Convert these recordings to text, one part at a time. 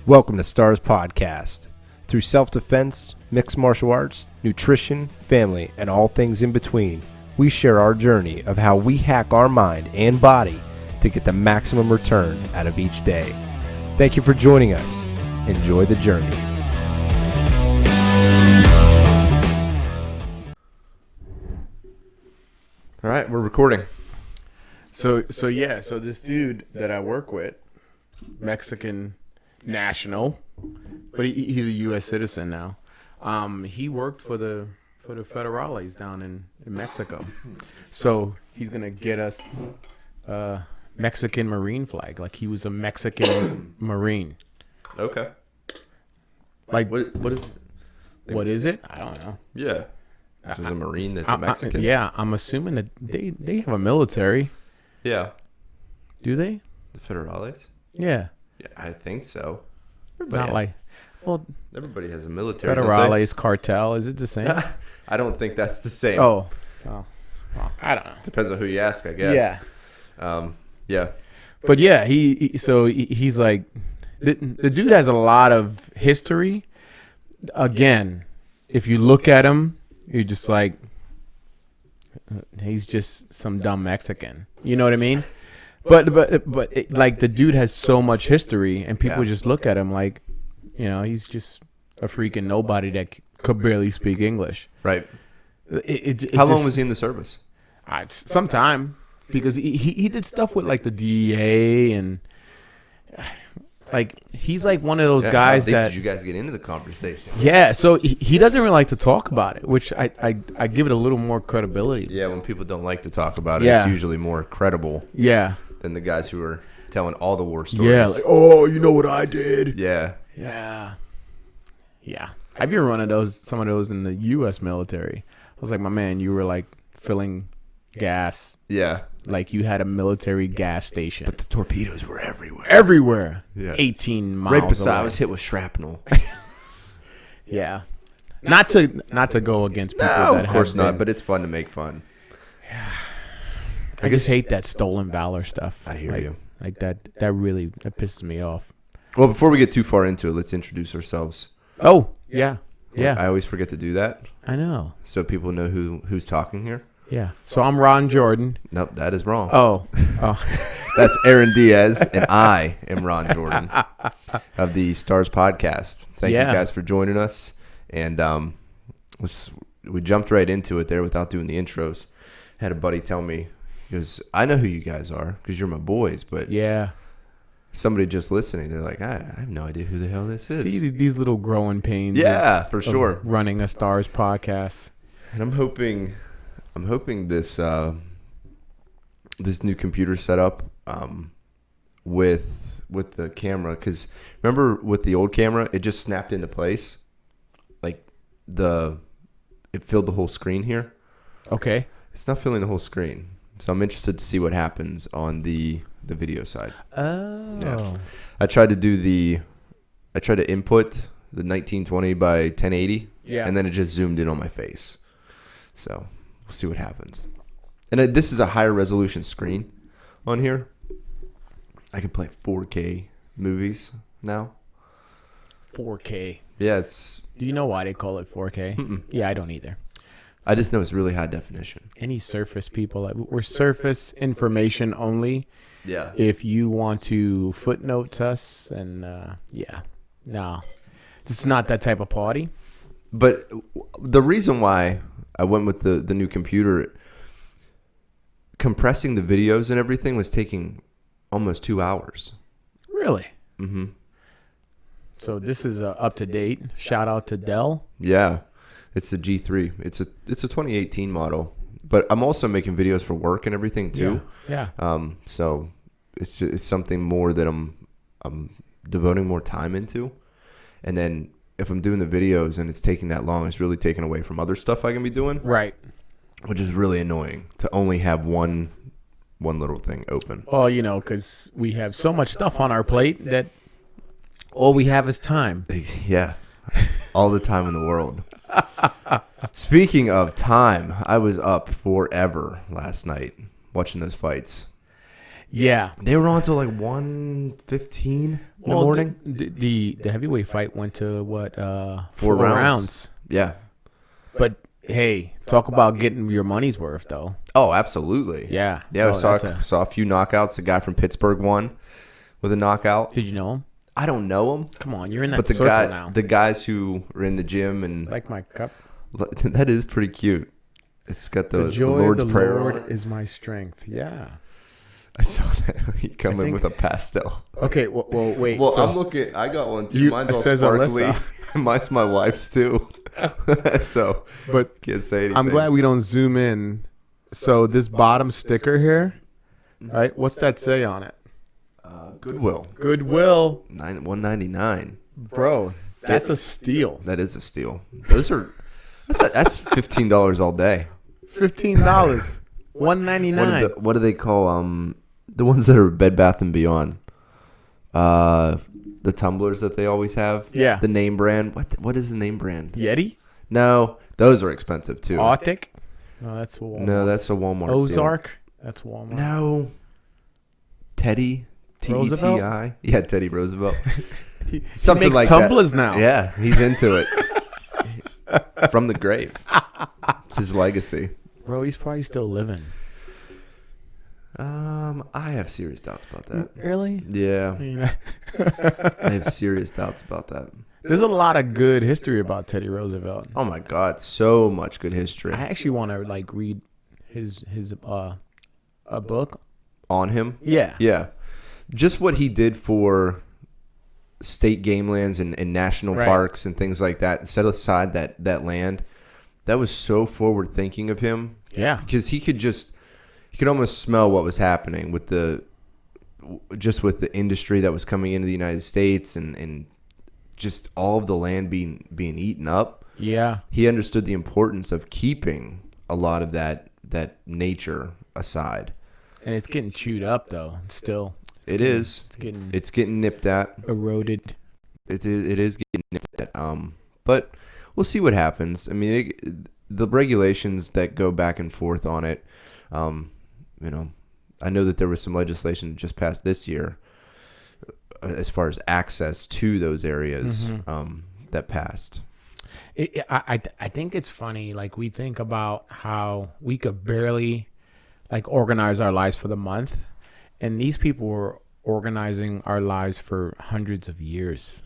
Welcome to Stars Podcast. Through self-defense, mixed martial arts, nutrition, family, and all things in between, we share our journey of how we hack our mind and body to get the maximum return out of each day. Thank you for joining us. Enjoy the journey. All right, we're recording. So this dude that I work with, Mexican national, but he's a U.S. citizen now. He worked for the federales down in Mexico. So he's gonna get us a Mexican Marine flag, like he was a Mexican Marine. Okay. Like What is? what is it? I don't know. Yeah. This is a Marine that's a Mexican. Yeah, I'm assuming that they have a military. Yeah. Do they? The Federales? Yeah. Yeah, I think so. Not like, well, Everybody has a military. Federales cartel. Is it the same? I don't think that's the same. Oh, I don't know. Depends on who you ask, I guess. Yeah. Yeah. But yeah, he's like, the dude has a lot of history. Again, if you look at him, you're just like, he's just some dumb Mexican. You know what I mean? But like the dude has so much history, and people just look at him like, you know, he's just a freaking nobody that could barely speak English. Right. How long was he in the service? Sometime, because he did stuff with like the DEA and like he's like one of those guys that. Did you guys get into the conversation? Yeah, so he doesn't really like to talk about it, which I give it a little more credibility. Yeah, when people don't like to talk about it, Yeah. it's usually more credible. Yeah. Than the guys who are telling all the war stories. Yeah, like, oh, you know what I did? Yeah. Yeah. Yeah. I've been running some of those in the U.S. military. I was like, my man, you were like filling gas. Yeah. Like you had a military gas station. But the torpedoes were everywhere. Everywhere. Yeah. 18 miles Right beside, away. I was hit with shrapnel. Yeah. Not to go against people No, that of course have not, been- but it's fun to make fun. I just hate that stolen valor stuff. I hear like, you. Like that really pisses me off. Well, before we get too far into it, let's introduce ourselves. Oh, yeah. Yeah. I always forget to do that, I know. so people know who's talking here. Yeah. So I'm Ron Jordan. Nope, that is wrong. Oh. That's Aaron Diaz, and I am Ron Jordan of the Stars Podcast. Thank you guys for joining us, and we jumped right into it there without doing the intros. Had a buddy tell me, because I know who you guys are, because you're my boys, but Yeah. somebody just listening, they're like, I have no idea who the hell this is. See these little growing pains. Yeah, for of sure. Running a Stars podcast. And I'm hoping this this new computer setup with the camera, because remember with the old camera, it just snapped into place, like it filled the whole screen here. Okay. It's not filling the whole screen, so I'm interested to see what happens on the video side. Oh. Yeah. I tried to input the 1920 by 1080, Yeah. and then it just zoomed in on my face. So we'll see what happens. And this is a higher resolution screen on here. I can play 4K movies now. 4K. Yeah, Do you know why they call it 4K? Mm-mm. Yeah, I don't either. I just know it's really high definition. Any Surface people, we're Surface information only. Yeah. If you want to footnote us, and no, this is not that type of party. But the reason why I went with the new computer, compressing the videos and everything was taking almost 2 hours. Really? Mm-hmm. So this is up to date. Shout out to Dell. Yeah. It's the G3. It's a 2018 model. But I'm also making videos for work and everything too. Yeah. So it's something more that I'm devoting more time into. And then if I'm doing the videos and it's taking that long, it's really taking away from other stuff I can be doing. Right. Which is really annoying to only have one little thing open. Well, you know, because we have so much stuff on our plate that all we have is time. Yeah. All the time in the world. Speaking of time, I was up forever last night watching those fights. Yeah. They were on until like 1:15 in the morning. The heavyweight fight went to what? 4 rounds. Yeah. But hey, talk about getting your money's worth, though. Oh, absolutely. Yeah. Yeah, I saw a few knockouts. The guy from Pittsburgh won with a knockout. Did you know him? I don't know him. Come on, you're in that circle now. The guys who are in the gym and Like my cup. that is pretty cute. It's got the joy Lord's of the Prayer Lord on it. is my strength. Yeah. I saw that he come in with a pastel. Okay. Well, wait. Well, so I'm looking. I got one too. Mine's all says sparkly. Alyssa. Mine's my wife's too. So, but can't say anything. I'm glad we don't zoom in. So this bottom sticker here, right? What's that say on it? Goodwill. Goodwill. $199. Bro, that's a steal. That is a steal. Those are that's $15 all day. $15. $199. What do they call the ones that are Bed Bath and Beyond? The tumblers that they always have. Yeah. The name brand. What is the name brand? Yeti? No, those are expensive too. Arctic? No, that's Walmart. No, that's a Walmart. Ozark? Deal. That's Walmart. No. Teddy. Roosevelt? T-E-T-I. Yeah, Teddy Roosevelt. Something makes like tumblers that. now. Yeah, he's into it. From the grave. It's his legacy. Bro, he's probably still living. I have serious doubts about that. Really? Yeah. I have serious doubts about that. There's a lot of good history about Teddy Roosevelt. Oh my God, so much good history. I actually want to read his a book on him. Yeah. Yeah. Just what he did for state game lands and national parks and things like that. Set aside that land. That was so forward thinking of him. Yeah. Because he could almost smell what was happening with the industry that was coming into the United States and just all of the land being eaten up. Yeah. He understood the importance of keeping a lot of that nature aside. And it's getting chewed up though, still. It's getting nipped at. Eroded. It is getting nipped at. But we'll see what happens. I mean, the regulations that go back and forth on it, I know that there was some legislation just passed this year as far as access to those areas that passed. I think it's funny. Like, we think about how we could barely organize our lives for the month, and these people were organizing our lives for hundreds of years.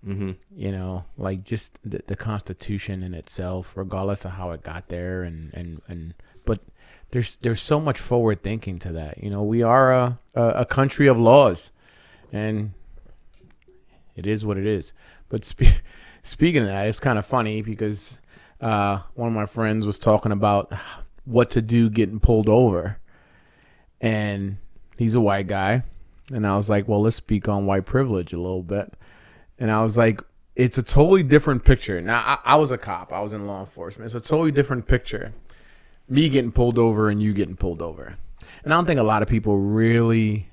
Mm-hmm. Just the Constitution in itself, regardless of how it got there, but there's so much forward thinking to that. We are a country of laws, and it is what it is. But speaking of that, it's kind of funny because one of my friends was talking about what to do getting pulled over, and he's a white guy, and I was like, well, let's speak on white privilege a little bit. And I was like, it's a totally different picture. Now, I was a cop. I was in law enforcement. It's a totally different picture. Me getting pulled over and you getting pulled over. And I don't think a lot of people really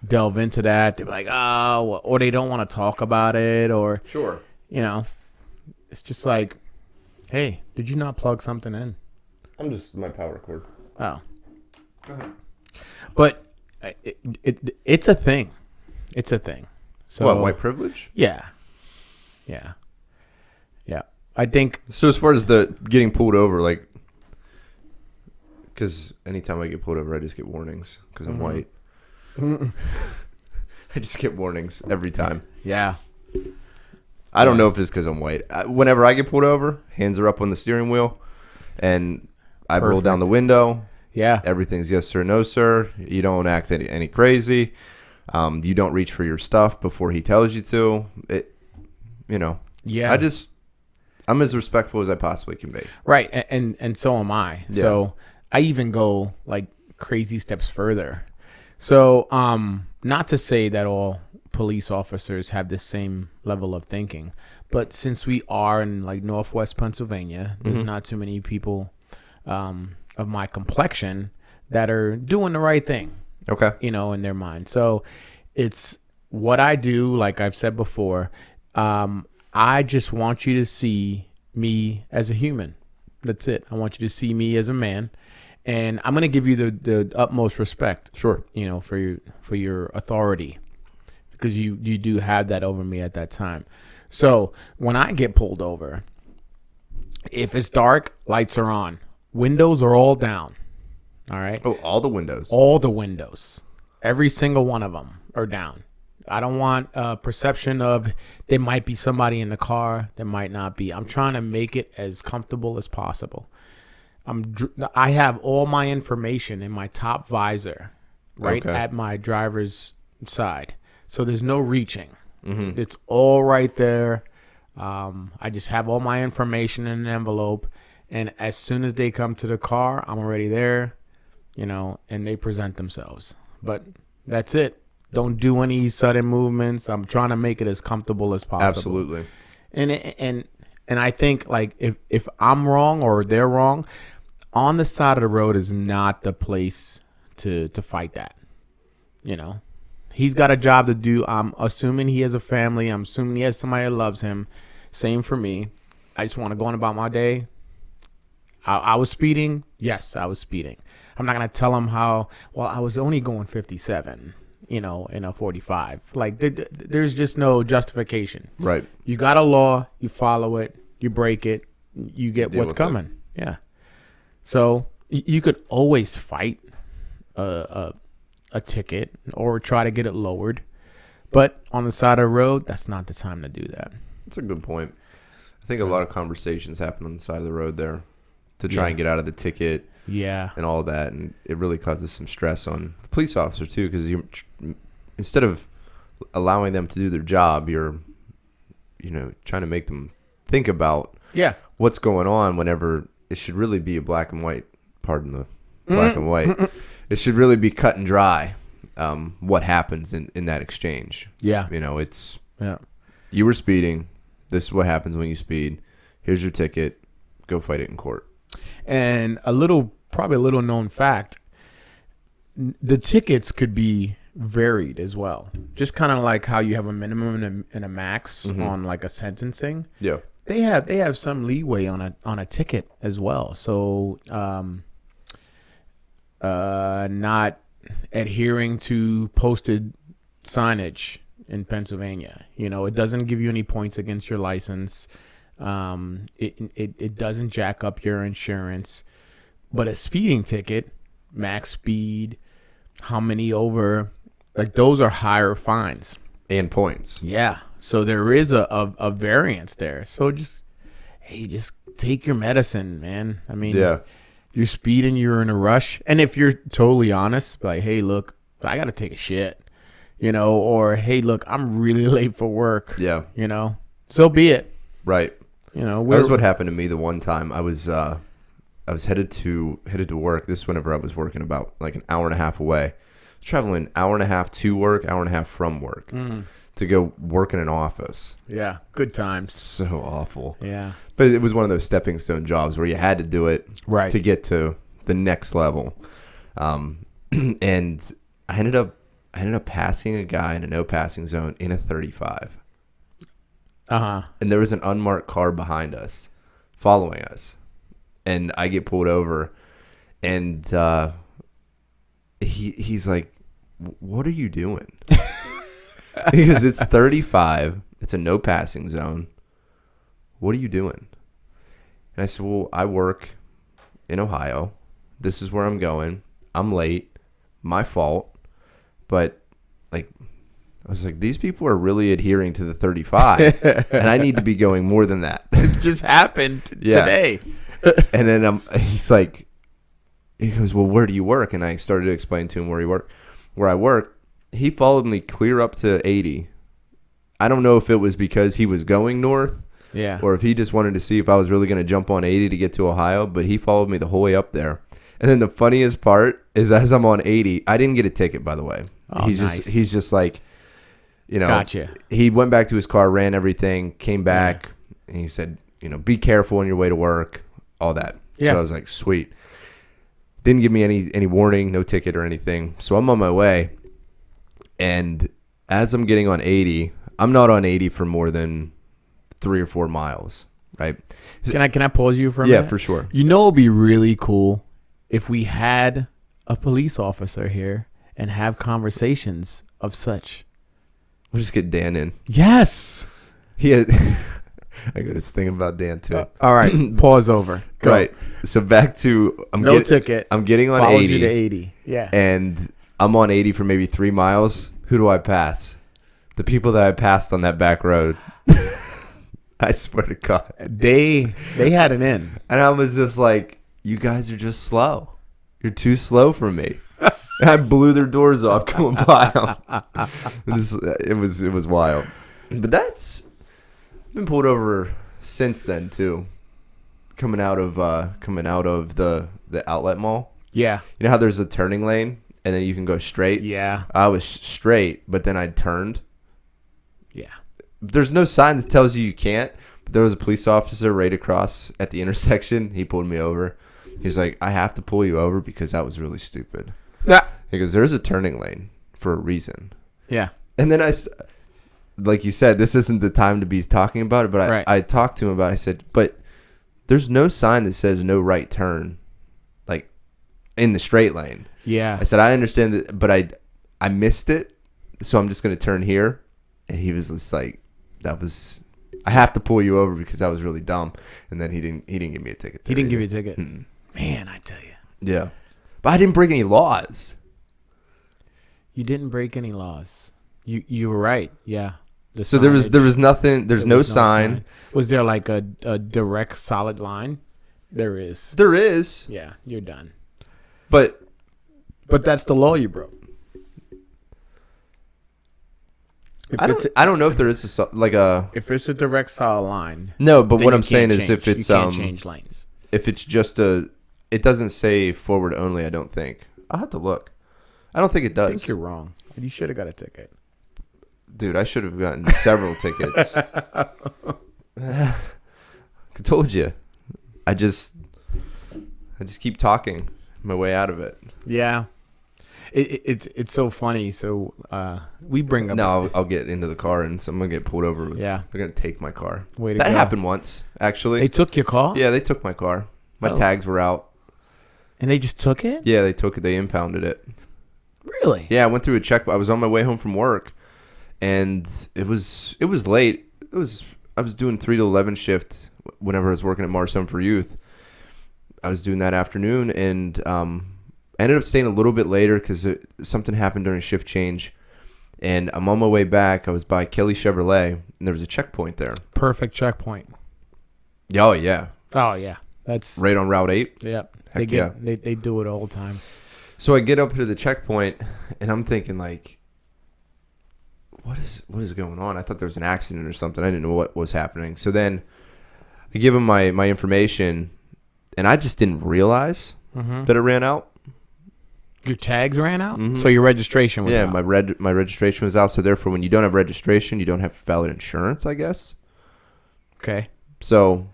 delve into that. They're like, oh, or they don't want to talk about it, or Sure. It's just like, hey, did you not plug something in? I'm just my power cord. Oh. Go ahead. But it's a thing. It's a thing. So What, white privilege? Yeah. I think So as far as the getting pulled over, because anytime I get pulled over, I just get warnings because I'm white. I just get warnings every time. Yeah. I don't know if it's because I'm white. Whenever I get pulled over, hands are up on the steering wheel, and I roll down the window. Yeah. Everything's yes sir, no sir. You don't act any crazy. You don't reach for your stuff before he tells you to. Yeah. I'm as respectful as I possibly can be. Right. And so am I. Yeah. So I even go crazy steps further. So not to say that all police officers have the same level of thinking, but since we are in Northwest Pennsylvania, there's not too many people of my complexion that are doing the right thing. Okay. In their mind. So it's what I do, like I've said before. I just want you to see me as a human. That's it. I want you to see me as a man. And I'm going to give you the utmost respect. Sure. For your authority, because you do have that over me at that time. So when I get pulled over, if it's dark, lights are on, windows are all down. All right. Oh, all the windows. All the windows, every single one of them are down. I don't want a perception of there might be somebody in the car. There might not be. I'm trying to make it as comfortable as possible. I have all my information in my top visor, right at my driver's side. So there's no reaching. Mm-hmm. It's all right there. I just have all my information in an envelope. And as soon as they come to the car, I'm already there, and they present themselves. But that's it. Don't do any sudden movements. I'm trying to make it as comfortable as possible. Absolutely. And I think, like, if I'm wrong or they're wrong, on the side of the road is not the place to fight that. He's got a job to do. I'm assuming he has a family. I'm assuming he has somebody that loves him. Same for me. I just want to go on about my day. I was speeding. Yes, I was speeding. I'm not going to tell him I was only going 57, in a 45. Like, there's just no justification. Right. You got a law. You follow it. You break it. You get what's coming. Yeah. So you could always fight a ticket or try to get it lowered. But on the side of the road, that's not the time to do that. That's a good point. I think a lot of conversations happen on the side of the road there to try and get out of the ticket. Yeah. And all of that. And it really causes some stress on the police officer, too, because instead of allowing them to do their job, you're, trying to make them think about what's going on whenever it should really be a black and white. Pardon the black and white. It should really be cut and dry what happens in that exchange. Yeah. You were speeding. This is what happens when you speed. Here's your ticket. Go fight it in court. And probably a little known fact, the tickets could be varied as well. Just kind of like how you have a minimum and a max on like a sentencing. Yeah. They have some leeway on a ticket as well. So not adhering to posted signage in Pennsylvania. It doesn't give you any points against your license. It doesn't jack up your insurance. But a speeding ticket, max speed, how many over, like those are higher fines. And points. Yeah. So there is a variance there. So just take your medicine, man. I mean, you're speeding, you're in a rush. And if you're totally honest, like, hey, look, I got to take a shit, or hey, look, I'm really late for work. Yeah. So be it. Right. That was what happened to me the one time. I was headed to work. This is whenever I was working about like an hour and a half away. I was traveling an hour and a half to work, hour and a half from work to go work in an office. Yeah, good times. So awful. Yeah. But it was one of those stepping stone jobs where you had to do it to get to the next level. And I ended up passing a guy in a no passing zone in a 35. And there was an unmarked car behind us following us. And I get pulled over, and he's like, "What are you doing?" Because it's 35. It's a no passing zone. What are you doing? And I said, "Well, I work in Ohio. This is where I'm going. I'm late. My fault." But I was like, these people are really adhering to the 35, and I need to be going more than that. It just happened today. And then he goes, "Well, where do you work?" And I started to explain to him where I work. He followed me clear up to 80. I don't know if it was because he was going north, or if he just wanted to see if I was really going to jump on 80 to get to Ohio. But he followed me the whole way up there. And then the funniest part is, as I'm on 80, I didn't get a ticket, by the way. Oh, he's just like, gotcha. He went back to his car, ran everything, came back, and he said, be careful on your way to work. All that. So I was like, sweet. Didn't give me any warning, no ticket or anything. So I'm on my way. And as I'm getting on 80, I'm not on 80 for more than 3 or 4 miles, right? Can I pause you for a minute? Yeah, for sure. It'd be really cool if we had a police officer here and have conversations of such. We'll just get Dan in. Yes. He had. I got this thing about Dan too. All right. Pause over. Go. Right. So back to ticket. I'm getting on Followed 80. you to 80. Yeah. And I'm on 80 for maybe 3 miles. Who do I pass? The people that I passed on that back road. I swear to God. They had an in. And I was just like, you guys are just slow. You're too slow for me. And I blew their doors off going by them. It was wild. But I've been pulled over since then too. Coming out of the outlet mall. Yeah. You know how there's a turning lane and then you can go straight? Yeah. I was straight, but then I turned. Yeah. There's no sign that tells you can't, but there was a police officer right across at the intersection. He pulled me over. He's like, I have to pull you over because that was really stupid. Yeah. He goes, there's a turning lane for a reason. Yeah. And then like you said, this isn't the time to be talking about it, but I talked to him about it. I said, but there's no sign that says no right turn, like in the straight lane. Yeah. I said, I understand that, but I missed it, so I'm just going to turn here. And he was just like, I have to pull you over because that was really dumb. And then he didn't give me a ticket. He didn't give you a ticket. Mm-mm. Man, I tell you. Yeah. But I didn't break any laws. You didn't break any laws. You were right. Yeah. So there was nothing. There's no sign. Was there like a direct solid line? There is. There is. Yeah, you're done. But that's the law you broke. I don't know if there is if it's a direct solid line. No, but what I'm saying is if it's you can't change lanes. If it's just it doesn't say forward only. I don't think. I'll have to look. I don't think it does. I think you're wrong. You should have got a ticket. Dude, I should have gotten several tickets. I told you. I just keep talking my way out of it. Yeah. It's so funny. So we bring up. No, I'll get into the car and someone get pulled over. Yeah. They're going to take my car. Way to that go. happened once, actually. They took your car? Yeah, they took my car. My tags were out. And they just took it? Yeah, they took it. They impounded it. Really? Yeah, I went through a check. I was on my way home from work, and it was late. I was doing 3 to 11 shift whenever I was working at Mars Home for Youth. I was doing that afternoon, and ended up staying a little bit later because something happened during shift change. And I'm on my way back. I was by Kelly Chevrolet, and there was a checkpoint there. Perfect checkpoint. Oh, yeah. Oh, yeah. That's right on Route 8. Yep. Heck They do it all the time. So I get up to the checkpoint, and I'm thinking, like, what is going on? I thought there was an accident or something. I didn't know what was happening. So then I give him my information, and I just didn't realize that it ran out. Your tags ran out? Mm-hmm. So your registration was out? Yeah, my registration was out. So therefore, when you don't have registration, you don't have valid insurance, I guess. Okay. So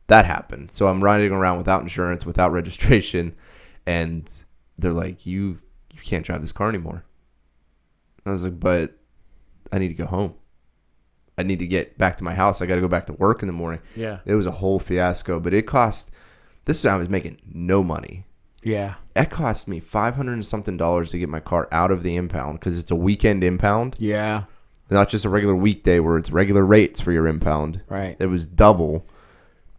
that happened. So I'm riding around without insurance, without registration, and they're like, you can't drive this car anymore. I was like, but I need to go home. I need to get back to my house. I got to go back to work in the morning. Yeah. It was a whole fiasco, but it cost, this time I was making no money. Yeah. It cost me $500 and something to get my car out of the impound because it's a weekend impound. Yeah. Not just a regular weekday where it's regular rates for your impound. Right. It was double.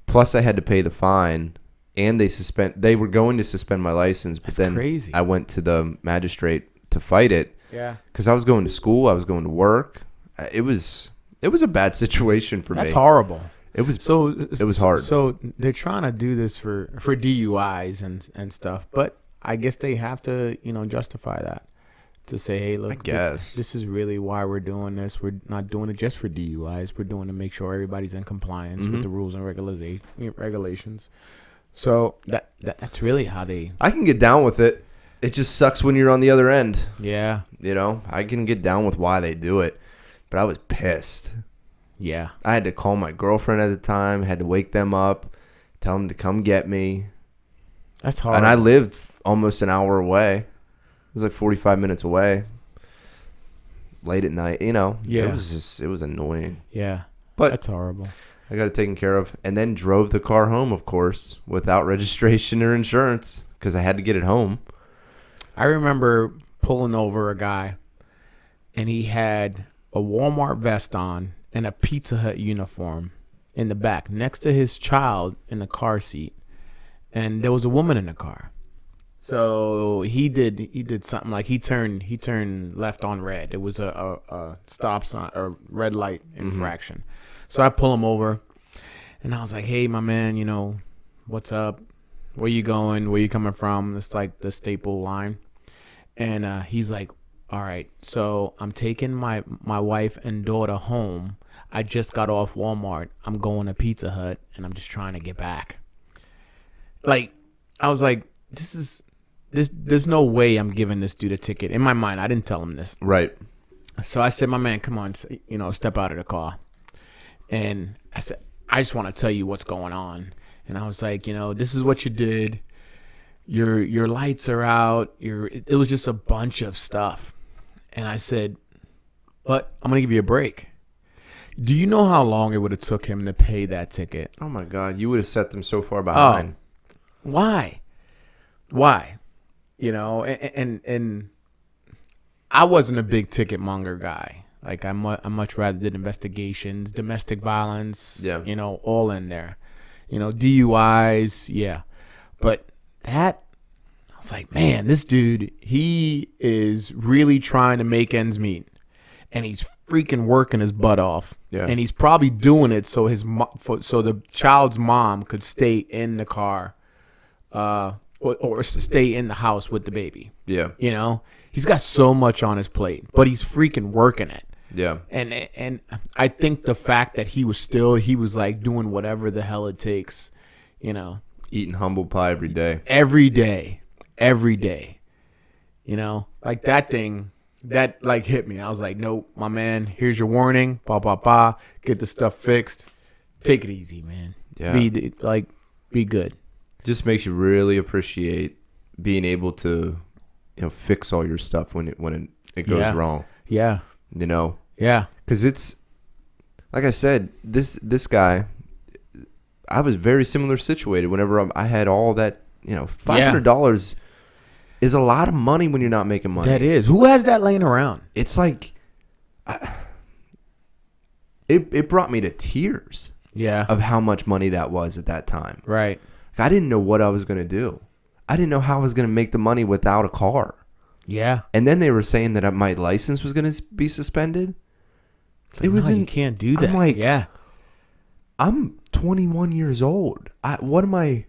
Plus I had to pay the fine, and they were going to suspend my license, but then crazy. I went to the magistrate to fight it. Yeah. Because I was going to school, I was going to work. It was a bad situation for me. That's horrible. It was hard. So they're trying to do this for DUIs and stuff, but I guess they have to, justify that to say, hey, look, I guess this is really why we're doing this. We're not doing it just for DUIs. We're doing it to make sure everybody's in compliance with the rules and regulations. So that's really how they. I can get down with it. It just sucks when you're on the other end. Yeah. I can get down with why they do it, but I was pissed. Yeah. I had to call my girlfriend at the time, had to wake them up, tell them to come get me. That's hard. And I lived almost an hour away. It was like 45 minutes away. Late at night, Yeah. it was annoying. Yeah. But that's horrible. I got it taken care of, and then drove the car home, of course, without registration or insurance because I had to get it home. I remember pulling over a guy, and he had a Walmart vest on and a Pizza Hut uniform in the back next to his child in the car seat, and there was a woman in the car. So he did something like he turned left on red. It was a stop sign or red light infraction. Mm-hmm. So I pull him over, and I was like, "Hey, my man, what's up? Where you going? Where you coming from?" It's like the staple line. And he's like, "All right, so I'm taking my wife and daughter home. I just got off Walmart. I'm going to Pizza Hut, and I'm just trying to get back." Like, I was like, there's no way I'm giving this dude a ticket. In my mind, I didn't tell him this. Right. So I said, "My man, come on, step out of the car." And I said, "I just want to tell you what's going on." And I was like, "This is what you did. Your lights are out. It was just a bunch of stuff." And I said, "But I'm going to give you a break. Do you know how long it would have took him to pay that ticket?" Oh, my God. You would have set them so far behind. Why? And I wasn't a big ticket monger guy. Like, I much rather did investigations, domestic violence, all in there. DUIs, yeah. But that, I was like, man, this dude, he is really trying to make ends meet. And he's freaking working his butt off. Yeah. And he's probably doing it so so the child's mom could stay in the car or stay in the house with the baby. Yeah. He's got so much on his plate, but he's freaking working it. Yeah. And I think the fact that he was like doing whatever the hell it takes, Eating humble pie every day. Every day. Like that thing that like hit me. I was like, "Nope, my man, here's your warning. Get the stuff fixed. Take it easy, man. Yeah. Be good." Just makes you really appreciate being able to, fix all your stuff when it goes wrong. Yeah. Yeah. Because it's, like I said, this guy, I was very similar situated whenever I had all that, $500 is a lot of money when you're not making money. That is. Who has that laying around? It's like, it brought me to tears. Yeah. Of how much money that was at that time. Right. I didn't know what I was going to do. I didn't know how I was going to make the money without a car. Yeah. And then they were saying that my license was going to be suspended. You can't do that. I'm like, yeah. I'm 21 years old. What am I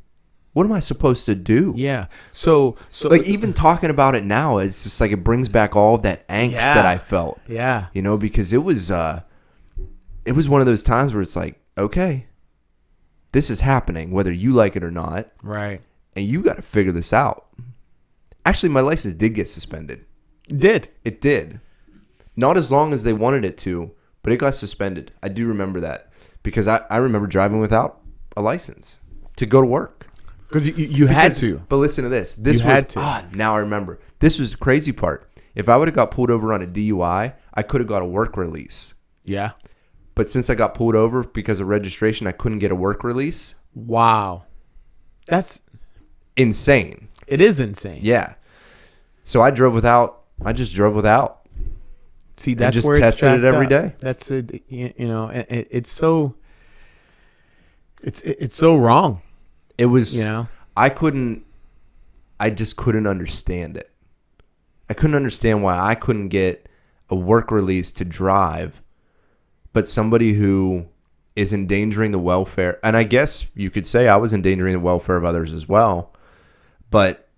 supposed to do? Yeah. So like even talking about it now, it's just like it brings back all that angst that I felt. Yeah. Because it was one of those times where it's like, okay, this is happening whether you like it or not. Right. And you got to figure this out. Actually, my license did get suspended. It did. Not as long as they wanted it to, but it got suspended. I do remember that because I remember driving without a license to go to work. Because you had to. But listen to this. Now I remember. This was the crazy part. If I would have got pulled over on a DUI, I could have got a work release. Yeah. But since I got pulled over because of registration, I couldn't get a work release. Wow. That's insane. It is insane. Yeah. So I just drove without. See, that's just where it's tested it every day. That's it. It's so. It's so wrong. It was. I just couldn't understand it. I couldn't understand why I couldn't get a work release to drive, but somebody who is endangering the welfare, and I guess you could say I was endangering the welfare of others as well, but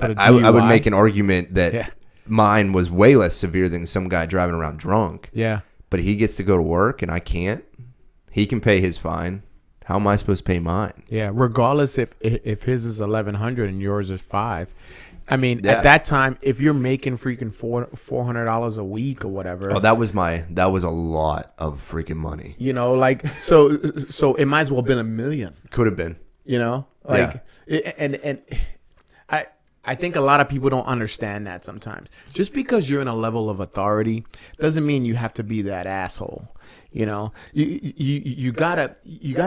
I would make an argument that mine was way less severe than some guy driving around drunk. Yeah. But he gets to go to work and I can't. He can pay his fine. How am I supposed to pay mine? Yeah, regardless if his is $1,100 and yours is $5. I mean, at that time, if you're making freaking $400 a week or whatever. Oh, that was a lot of freaking money. So it might as well have been $1 million. Could have been. And I think a lot of people don't understand that sometimes. Just because you're in a level of authority doesn't mean you have to be that asshole. You know, you gotta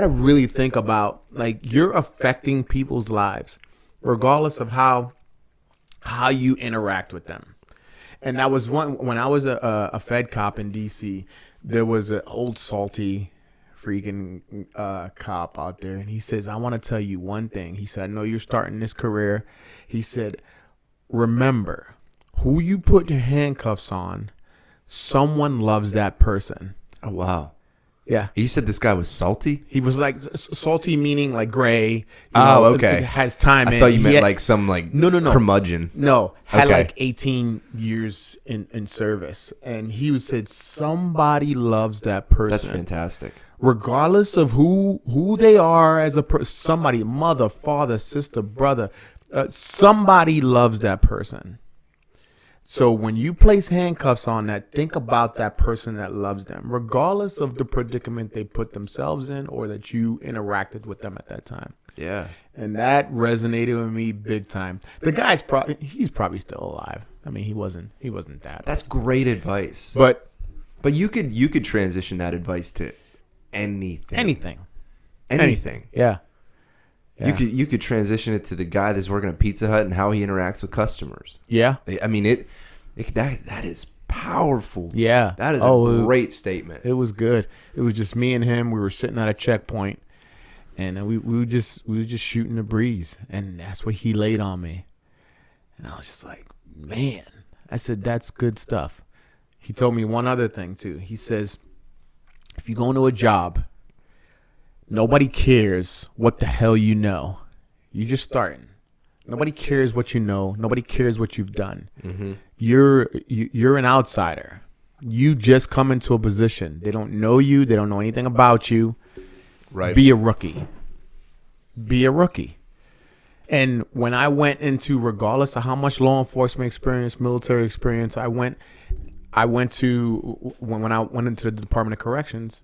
really think about, like, you're affecting people's lives, regardless of how you interact with them. And that was when I was a Fed cop in DC. There was an old salty freaking cop out there, and he says, I want to tell you one thing. He said, I know you're starting this career. He said, remember, who you put your handcuffs on, someone loves that person. Oh, wow. Yeah. You said this guy was salty? He was like salty, meaning like gray. Okay. It has time. I thought you meant like some like no curmudgeon. No, had Okay. like 18 years in service, and he said somebody loves that person. That's fantastic. Regardless of who they are as a person, somebody, mother, father, sister, brother, somebody loves that person. So when you place handcuffs on that, think about that person that loves them, regardless of the predicament they put themselves in or that you interacted with them at that time. Yeah. And that resonated with me big time. The guy's he's probably still alive. I mean, he wasn't that. That's great advice. But you could transition that advice to anything. Anything. Yeah. You could transition it to the guy that's working at Pizza Hut and how he interacts with customers. Yeah. I mean, that is powerful. Yeah. That is a great statement. It was good. It was just me and him. We were sitting at a checkpoint, and we were just shooting the breeze, and that's what he laid on me. And I was just like, man. I said, that's good stuff. He told me one other thing too. He says, if you go into a job, nobody cares what the hell you know. You're just starting. Nobody cares what you know. Nobody cares what you've done. Mm-hmm. You're an outsider. You just come into a position. They don't know you. They don't know anything about you. Right. Be a rookie. Be a rookie. And when I went into, regardless of how much law enforcement experience, military experience, I went to when I went into the Department of Corrections.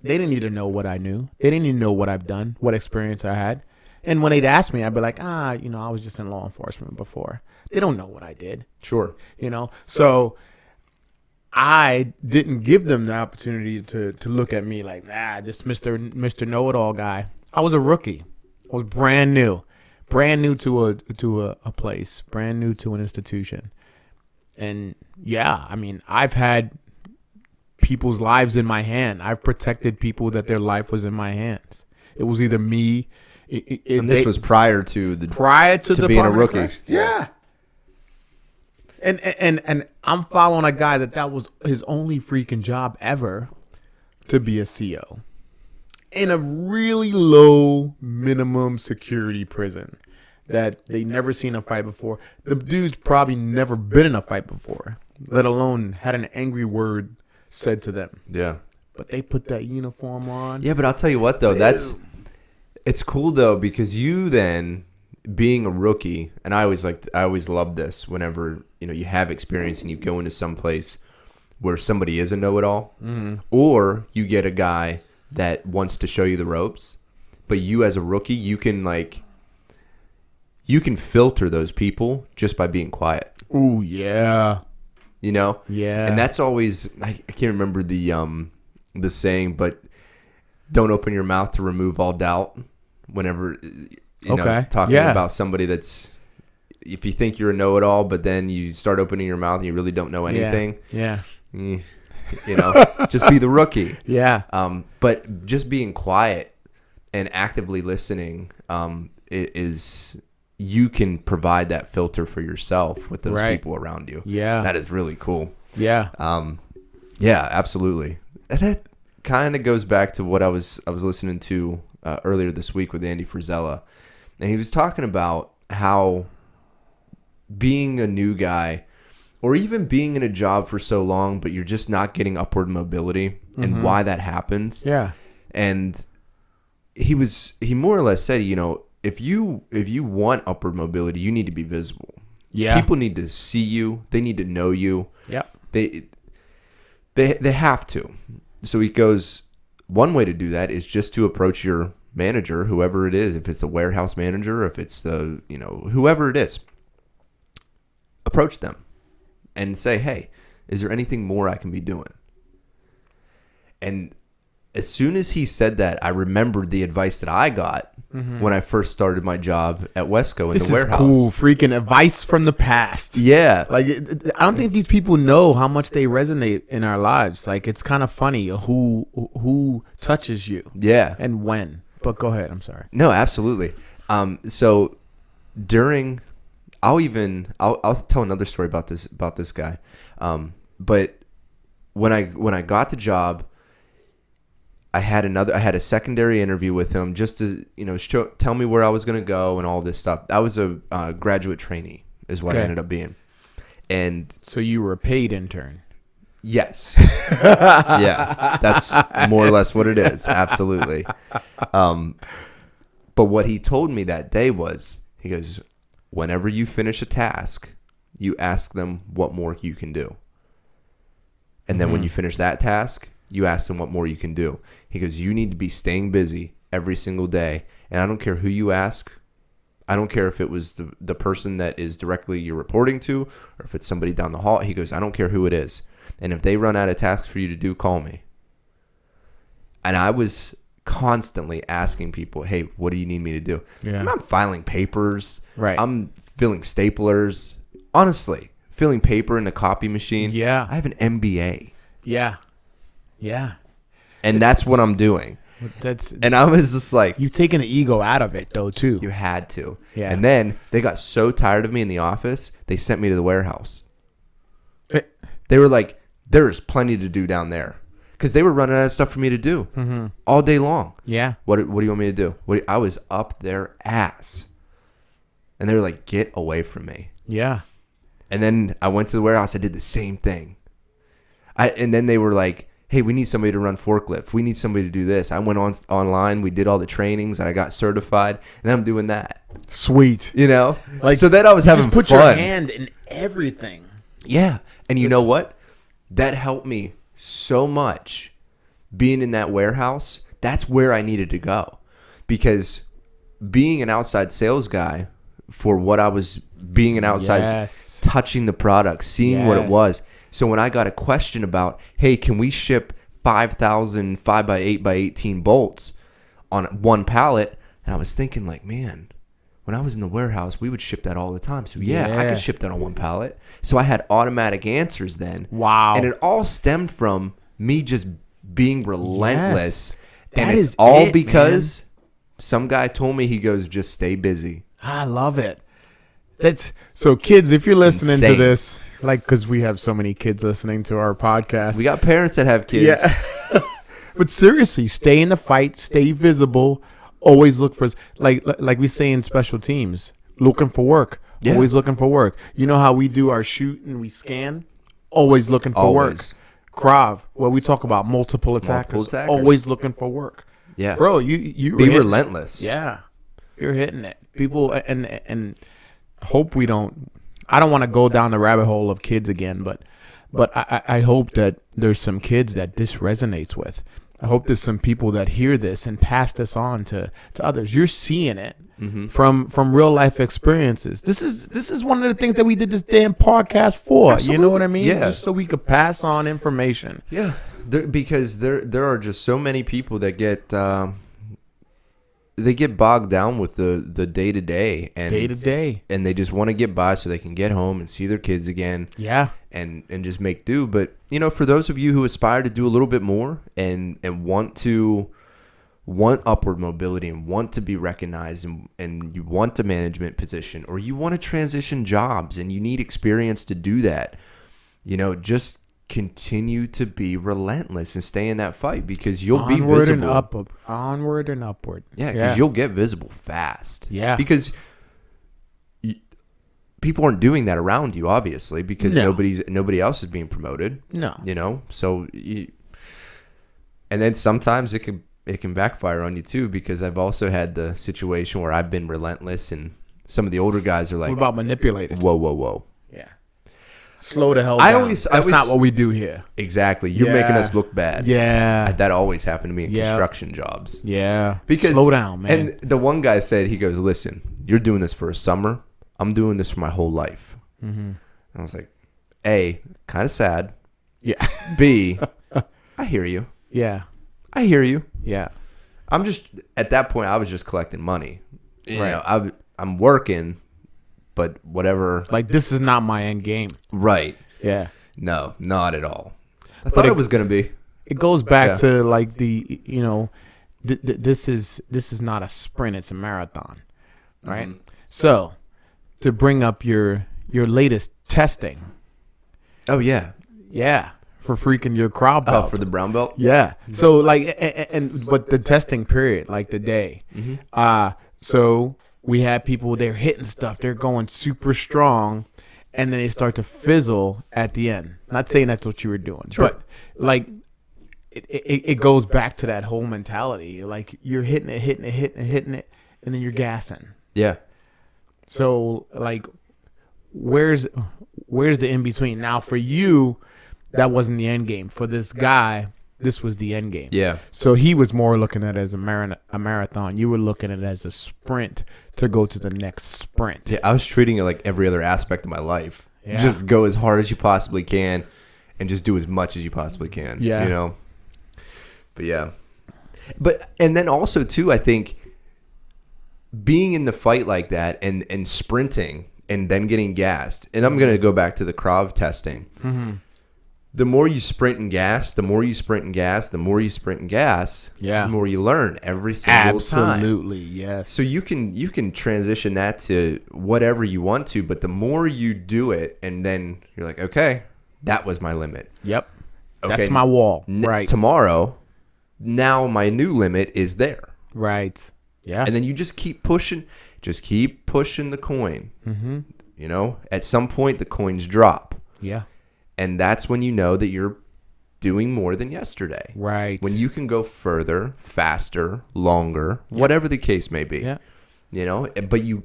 They didn't need to know what I knew. They didn't even know what I've done, what experience I had. And when they'd ask me, I'd be like, I was just in law enforcement before. They don't know what I did. Sure. So I didn't give them the opportunity to look at me like, this Mr. Know-it-all guy. I was a rookie. I was brand new to a place, brand new to an institution. And yeah, I mean, I've had people's lives in my hand. I've protected people that their life was in my hands. It was either me. And this was prior to being a rookie. Yeah. And I'm following a guy that was his only freaking job ever to be a CO in a really low minimum security prison that they never seen a fight before. The dude's probably never been in a fight before, let alone had an angry word said to them. Yeah. But they put that uniform on. Yeah, but I'll tell you what though, it's cool though, because you then, being a rookie, and I always love this whenever you have experience and you go into some place where somebody is a know-it-all, mm-hmm. or you get a guy that wants to show you the ropes, but you as a rookie, you can filter those people just by being quiet. Ooh, yeah. Yeah. And that's always, I can't remember the saying, but don't open your mouth to remove all doubt. Whenever talking about somebody that's, if you think you're a know-it-all, but then you start opening your mouth and you really don't know anything. Yeah. Just be the rookie. Yeah. But just being quiet and actively listening is you can provide that filter for yourself with those people around you. Yeah. That is really cool. Yeah. Yeah, absolutely. And that kind of goes back to what I was listening to earlier this week with Andy Frisella, and he was talking about how being a new guy, or even being in a job for so long, but you're just not getting upward mobility, and why that happens. Yeah. And he more or less said, if you want upward mobility, you need to be visible. Yeah. People need to see you. They need to know you. Yeah. They have to. So he goes, one way to do that is just to approach your manager, whoever it is, if it's the warehouse manager, if it's the, whoever it is, approach them and say, hey, is there anything more I can be doing? And as soon as he said that, I remembered the advice that I got when I first started my job at Wesco in the warehouse. This is cool. Freaking advice from the past. Yeah. Like, I don't think these people know how much they resonate in our lives. Like, it's kind of funny who touches you. Yeah. And when. But go ahead. I'm sorry. No, absolutely. So during, I'll tell another story about this guy. But when I got the job, I had a secondary interview with him just to, tell me where I was going to go and all this stuff. I was a graduate trainee is what I ended up being. And so you were a paid intern. Yes. Yeah, that's more or less what it is. Absolutely. But what he told me that day was, he goes, whenever you finish a task, you ask them what more you can do. And then when you finish that task, you ask them what more you can do. He goes, you need to be staying busy every single day. And I don't care who you ask. I don't care if it was the person that is directly you're reporting to or if it's somebody down the hall. He goes, I don't care who it is. And if they run out of tasks for you to do, call me. And I was constantly asking people, hey, what do you need me to do? Yeah. I'm filing papers. Right. I'm filling staplers. Honestly, filling paper in a copy machine. Yeah. I have an MBA. Yeah. Yeah. And that's what I'm doing. And I was just like, you've taken the ego out of it though too. You had to. Yeah. And then they got so tired of me in the office, they sent me to the warehouse. They were like, there's plenty to do down there. Because they were running out of stuff for me to do all day long. Yeah. What do you want me to do? I was up their ass. And they were like, get away from me. Yeah. And then I went to the warehouse. I did the same thing. And then they were like, hey, we need somebody to run forklift. We need somebody to do this. I went online. We did all the trainings. And I got certified. And I'm doing that. Sweet. Like, so then I was having fun. Just put your hand in everything. Yeah. And you know what? That helped me so much being in that warehouse. That's where I needed to go. Because being an outside sales guy for what I was being an outside, touching the product, seeing what it was. So when I got a question about, hey, can we ship 5,000 5x8x18 bolts on one pallet? And I was thinking like, man, when I was in the warehouse, we would ship that all the time. So I could ship that on one pallet. So I had automatic answers then. Wow. And it all stemmed from me just being relentless. Yes. And it's all because some guy told me, he goes, just stay busy. I love it. That's so kids, if you're listening to this, like, because we have so many kids listening to our podcast. We got parents that have kids. Yeah. But seriously, stay in the fight, stay visible, always look for, like we say in special teams, looking for work. Yeah. Always looking for work. You know how we do our shoot and we scan? Always looking for work. Krav, where we talk about multiple attackers. Always looking for work. Yeah. Bro, you be relentless. Yeah. You're hitting it. People, and hope we don't, I don't want to go down the rabbit hole of kids again, but I hope that there's some kids that this resonates with. I hope there's some people that hear this and pass this on to others. You're seeing it from real life experiences. This is one of the things that we did this damn podcast for. Absolutely. You know what I mean? Yeah. Just so we could pass on information. Yeah. Because there are just so many people that get bogged down with the day to day and they just want to get by so they can get home and see their kids again. Yeah. And just make do. But for those of you who aspire to do a little bit more and want upward mobility and want to be recognized and you want a management position or you want to transition jobs and you need experience to do that, just continue to be relentless and stay in that fight because you'll be visible. Onward and upward. Yeah, because you'll get visible fast. Yeah. Because people aren't doing that around you, obviously, because nobody else is being promoted. No. So, and then sometimes it can backfire on you too, because I've also had the situation where I've been relentless and some of the older guys are like, what about manipulated? Whoa. Yeah. Slow the hell down. That's not what we do here. Exactly. You're making us look bad. Yeah. That always happened to me in construction jobs. Yeah. Because slow down, man. And the one guy said, he goes, listen, you're doing this for a summer. I'm doing this for my whole life. Mm-hmm. And I was like, A, kind of sad. Yeah. B, I hear you. Yeah. I hear you. Yeah. I'm just, at that point, I was just collecting money. You Right. know, I'm working, but whatever. Like, this is not my end game. Right. Yeah. No, not at all. I thought it was going to be. It goes back Yeah. to like this is not a sprint, it's a marathon. Right? Mhm. So, to bring up your latest testing. Oh, yeah. Yeah. For freaking your crowd belt. Oh, for the brown belt? Yeah. So like, but the testing period, like the day. So we had people, they're hitting stuff, they're going super strong, and then they start to fizzle at the end. Not saying that's what you were doing, but like it goes back to that whole mentality. Like you're hitting it, and then you're gassing. Yeah. So like, where's the in between? Now for you, that wasn't the end game. For this guy, this was the end game. Yeah. So he was more looking at it as a marathon. You were looking at it as a sprint to go to the next sprint. Yeah, I was treating it like every other aspect of my life. Yeah. Just go as hard as you possibly can and just do as much as you possibly can. Yeah. You know? But yeah. And then also too, I think being in the fight like that and sprinting and then getting gassed, and I'm going to go back to the Krav testing. Mm-hmm. The more you sprint and gas, the more you sprint and gas, the more you sprint and gas, Yeah. the more you learn every single time. Absolutely, yes. So you can transition that to whatever you want to, but the more you do it, and then you're like, okay, that was my limit. Yep. Okay, That's my wall. Right. Tomorrow, now my new limit is there. Right. Yeah. And then you just keep pushing the coin. Mm-hmm. You know, at some point the coins drop. Yeah. And that's when you know that you're doing more than yesterday. Right. When you can go further, faster, longer, whatever the case may be. Yeah. You know, but you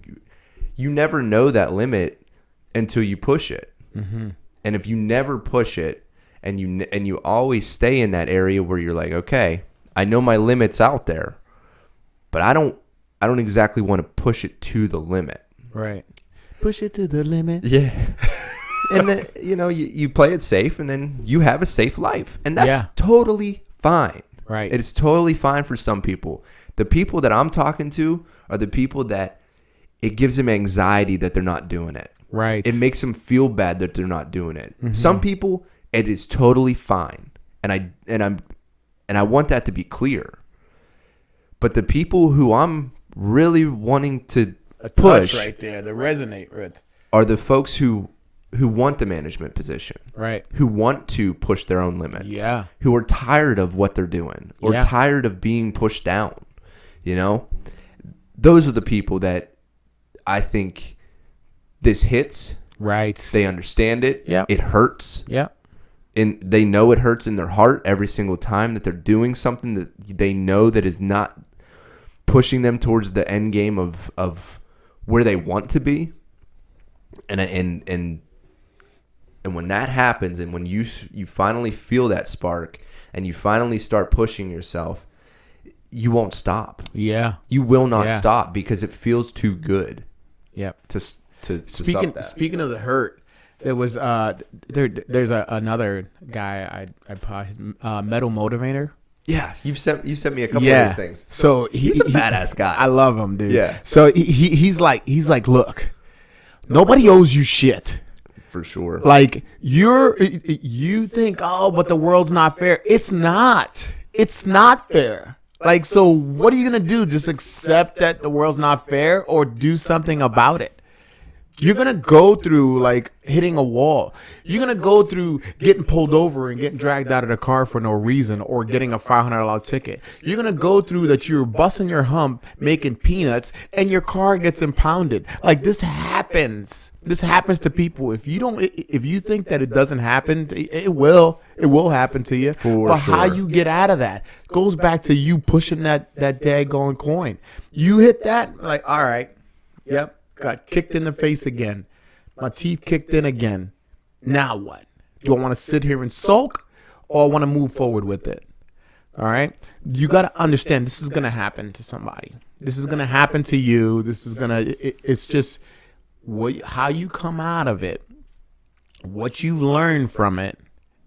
never know that limit until you push it. Mm-hmm. And if you never push it and you always stay in that area where you're like, okay, I know my limit's out there, but I don't exactly want to push it to the limit. Right. Push it to the limit. Yeah. And then, you know, you play it safe, and then you have a safe life. And that's totally fine. Right. It's totally fine for some people. The people that I'm talking to are the people that it gives them anxiety that they're not doing it. Right. It makes them feel bad that they're not doing it. Mm-hmm. Some people, it is totally fine. And I want that to be clear. But the people who I'm really wanting to push right there, the resonate with. Are the folks who want the management position, Right. who want to push their own limits, Yeah. who are tired of what they're doing or Yeah. tired of being pushed down, you know? Those are the people that I think this hits. Right. They understand it. Yeah. It hurts. Yeah. And they know it hurts in their heart every single time that they're doing something that they know that is not pushing them towards the end game of where they want to be. And when that happens, and when you finally feel that spark, and you finally start pushing yourself, you won't stop. Yeah. You will not Yeah. stop because it feels too good Yep. to stop that. Speaking of the hurt, there was there's another guy his Metal Motivator. Yeah, you sent me a couple of these things. So He's a badass guy. I love him, dude. Yeah. So he's like, look, nobody owes you shit. For sure. Like you think, oh, but the world's not fair. It's not. It's not fair. Like, so what are you gonna do? Just accept that the world's not fair, or do something about it? You're going to go through like hitting a wall. You're going to go through getting pulled over and getting dragged out of the car for no reason, or getting a $500 ticket. You're going to go through that you're busting your hump, making peanuts, and your car gets impounded. Like, this happens. This happens to people. If you think that it doesn't happen, it will happen to you. But how you get out of that goes back to you pushing that daggone coin. You hit that, like, all right, yep. Got kicked in the face again. My teeth kicked in again. Now what? Do I want to sit here and sulk, or I want to move forward with it? All right? You got to understand this is going to happen to somebody. This is going to happen to you. This is going to, it's just how you come out of it what you've learned from it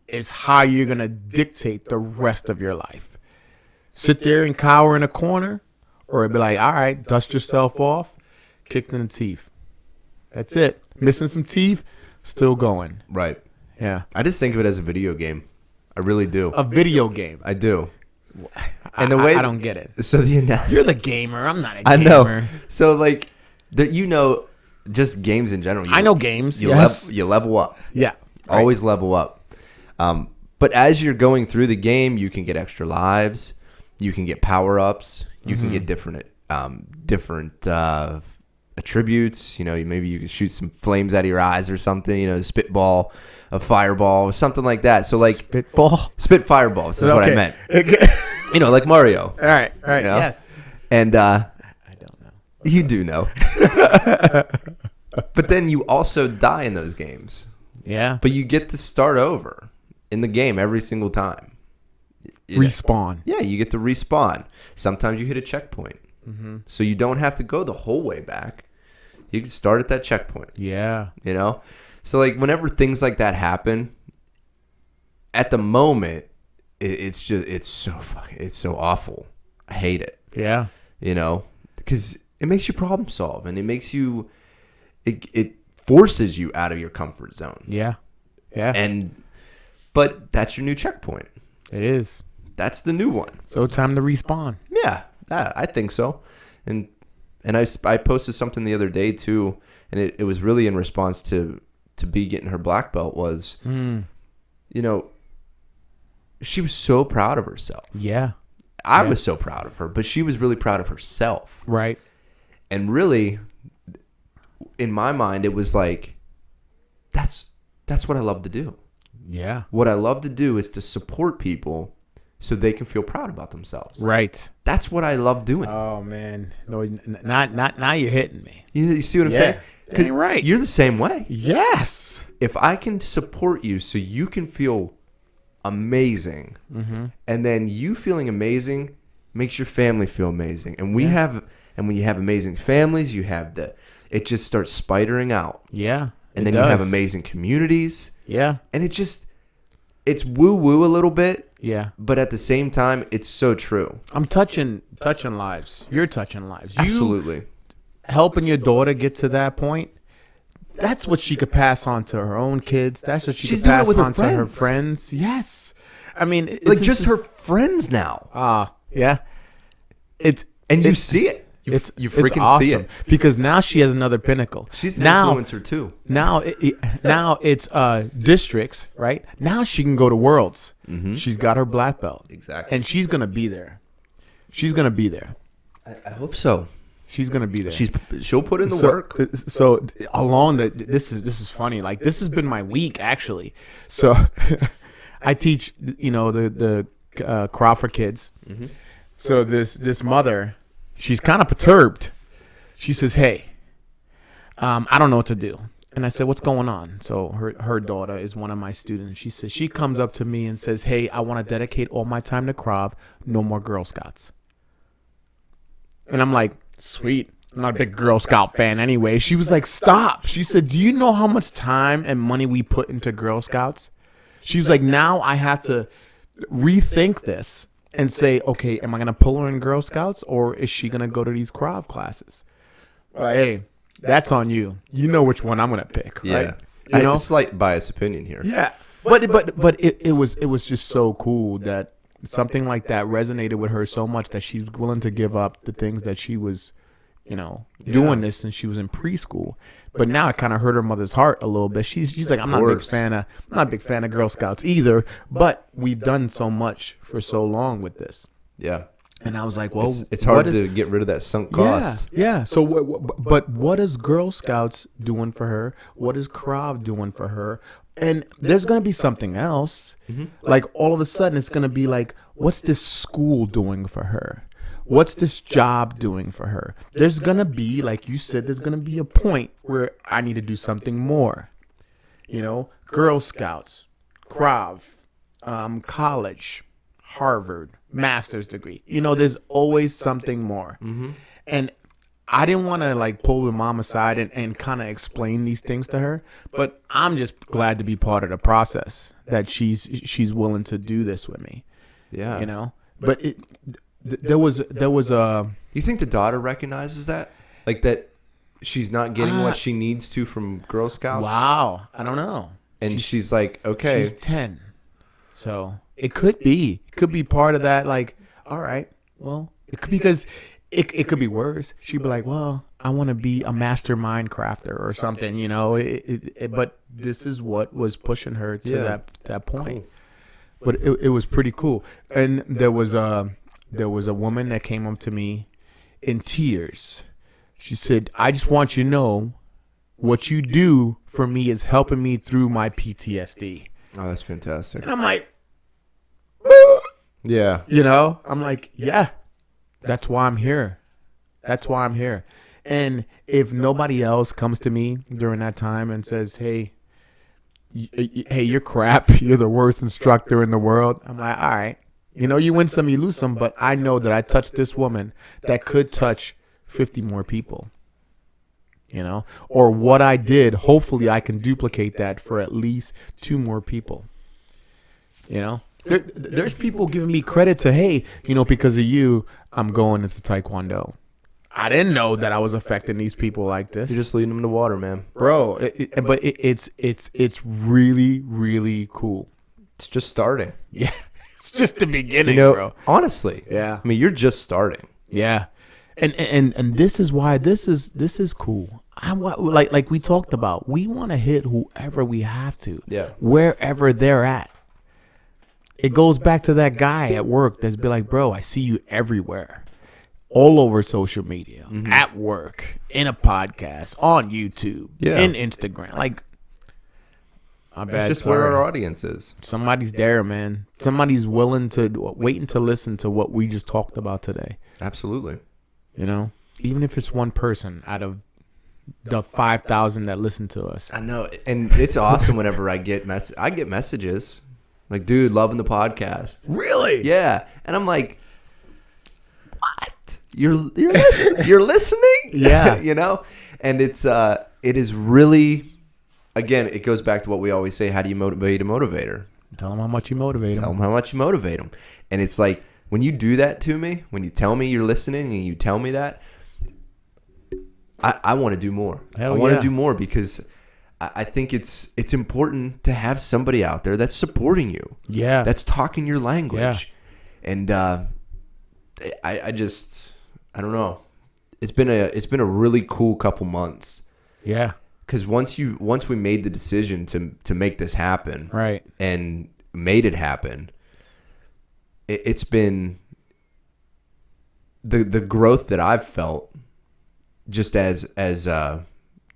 is how you're going to dictate the rest of your life. Sit there and cower in a corner, or be like, all right, dust yourself off, kicked in the teeth. That's it. Missing some teeth, still going. Right. Yeah. I just think of it as a video game. I really do. A video game. I do. And the way I don't get it. So You're the gamer. I'm not a gamer. I know. So like just games in general. I know games. You Yes. you level up. Yeah. Always level up. But as you're going through the game, you can get extra lives. You can get power ups. You can get different attributes. Maybe you can shoot some flames out of your eyes or something. Spitball, a fireball, something like that. So like spit fireballs is what I meant. Like Mario. All right. Yes. And I don't know. You do know. But then you also die in those games. Yeah. But you get to start over in the game every single time. Respawn. Yeah, you get to respawn. Sometimes you hit a checkpoint. So you don't have to go the whole way back. You can start at that checkpoint. Yeah. So like whenever things like that happen, at the moment, it's so awful. I hate it. Yeah. Because it makes you problem solve, and it forces you out of your comfort zone. Yeah. Yeah. But that's your new checkpoint. It is. That's the new one. So time to respawn. Yeah, I think so. And I posted something the other day too, and it was really in response to B getting her black belt was, she was so proud of herself. Yeah. I was so proud of her, but she was really proud of herself. Right. And really, in my mind, it was like, that's what I love to do. Yeah. What I love to do is to support people so they can feel proud about themselves. Right. That's what I love doing. Oh man, no, not now. You're hitting me. You see what I'm saying? Ain't right. You're the same way. Yes. If I can support you so you can feel amazing, and then you feeling amazing makes your family feel amazing, and when you have amazing families, it just starts spidering out. Yeah. And then you have amazing communities. Yeah. And it's woo-woo a little bit. Yeah. But at the same time, it's so true. I'm touching lives. You're touching lives. Absolutely. Helping your daughter get to that point, that's what she could pass on to her own kids. That's what she could pass on to her friends. Yes. I mean, it's just her friends now. Yeah. You see it. You freaking awesome see it. Because now she has another pinnacle. She's an influencer too. Now it's districts, right? Now she can go to worlds. She's got her black belt. Exactly. And she's going to be there. She's going to be there. I hope so. She's going to be there. She'll put in the work. So along this is funny. Like this has been my week actually. So I teach, the Crawford kids. So this mother, she's kind of perturbed. She says, "Hey, I don't know what to do." And I said, "What's going on?" So her daughter is one of my students. She says, she comes up to me and says, "Hey, I want to dedicate all my time to Krav. No more Girl Scouts." And I'm like, sweet. I'm not a big Girl Scout fan anyway. She was like, "Stop." She said, "Do you know how much time and money we put into Girl Scouts?" She was like, "Now I have to rethink this and say, okay, am I going to pull her in Girl Scouts or is she going to go to these Krav classes?" Hey, that's on you. You know which one I'm going to pick, right? Yeah. Slight bias opinion here. Yeah. But it was just so cool that something like that resonated with her so much that she's willing to give up the things that she was, doing this since she was in preschool. But now it kind of hurt her mother's heart a little bit. She's like, I'm not a big fan of Girl Scouts either, but we've done so much for so long with this. Yeah. And I was like, well, it's hard to get rid of that sunk cost. Yeah. So, but what is Girl Scouts doing for her? What is Krav doing for her? And there's going to be something else. Like all of a sudden it's going to be like, what's this school doing for her? What's this job doing for her? There's going to be, like you said, there's going to be a point where I need to do something more. Girl Scouts, Krav, college, Harvard, master's degree. There's always something more. And I didn't want to like pull the mom aside and kind of explain these things to her, but I'm just glad to be part of the process that she's willing to do this with me. Yeah. You know, but there was a. You think the daughter recognizes that? Like that she's not getting what she needs to from Girl Scouts? Wow. I don't know. And she's like, okay. She's 10. So it could be part of that. Like, all right, well, because it could be worse. She'd be like, well, I want to be a mastermind crafter or something, you know. But this is what was pushing her to that point. Cool. But it was pretty cool. And there was a woman that came up to me in tears. She said, I just want you to know what you do for me is helping me through my PTSD. Oh, that's fantastic. And I'm like, yeah. You know, I'm like, yeah, that's why I'm here. That's why I'm here. And if nobody else comes to me during that time and says, hey, you're crap. You're the worst instructor in the world. I'm like, all right. You know, you win some, you lose some. But I know that I touched this woman that could touch 50 more people. You know, or what I did, hopefully I can duplicate that for at least 2 more people. You know, there's people giving me credit to, hey, you know, because of you, I'm going into Taekwondo. I didn't know that I was affecting these people like this. You're just leading them in the water, man. Bro, it's really, really cool. It's just starting. Yeah, it's just the beginning, you know, bro. Honestly. Yeah. I mean, you're just starting. Yeah. And this is why this is cool. I want, like we talked about, we want to hit whoever we have to. Yeah. Wherever they're at. It goes back to that guy at work that's be like, bro, I see you everywhere. All over social media, at work, in a podcast, on YouTube, in Instagram. Like, my bad. It's just where our audience is. Somebody's there, man. Somebody's waiting to listen to what we just talked about today. Absolutely. You know, even if it's one person out of the 5,000 that listen to us. I know, and it's awesome whenever I get messages like, dude, loving the podcast. Really? Yeah, and I'm like, what? You're listening? Yeah. You know, and it is really, again, it goes back to what we always say: how do you motivate a motivator? Tell them how much you motivate them. Tell them how much you motivate them, and it's like, when you do that to me, when you tell me you're listening and you tell me that, I want to do more. I want to do more because I think it's important to have somebody out there that's supporting you. Yeah. That's talking your language. Yeah. And I don't know. It's been a really cool couple months. Yeah. Because once we made the decision to make this happen, right, and made it happen, it's been the growth that I've felt just as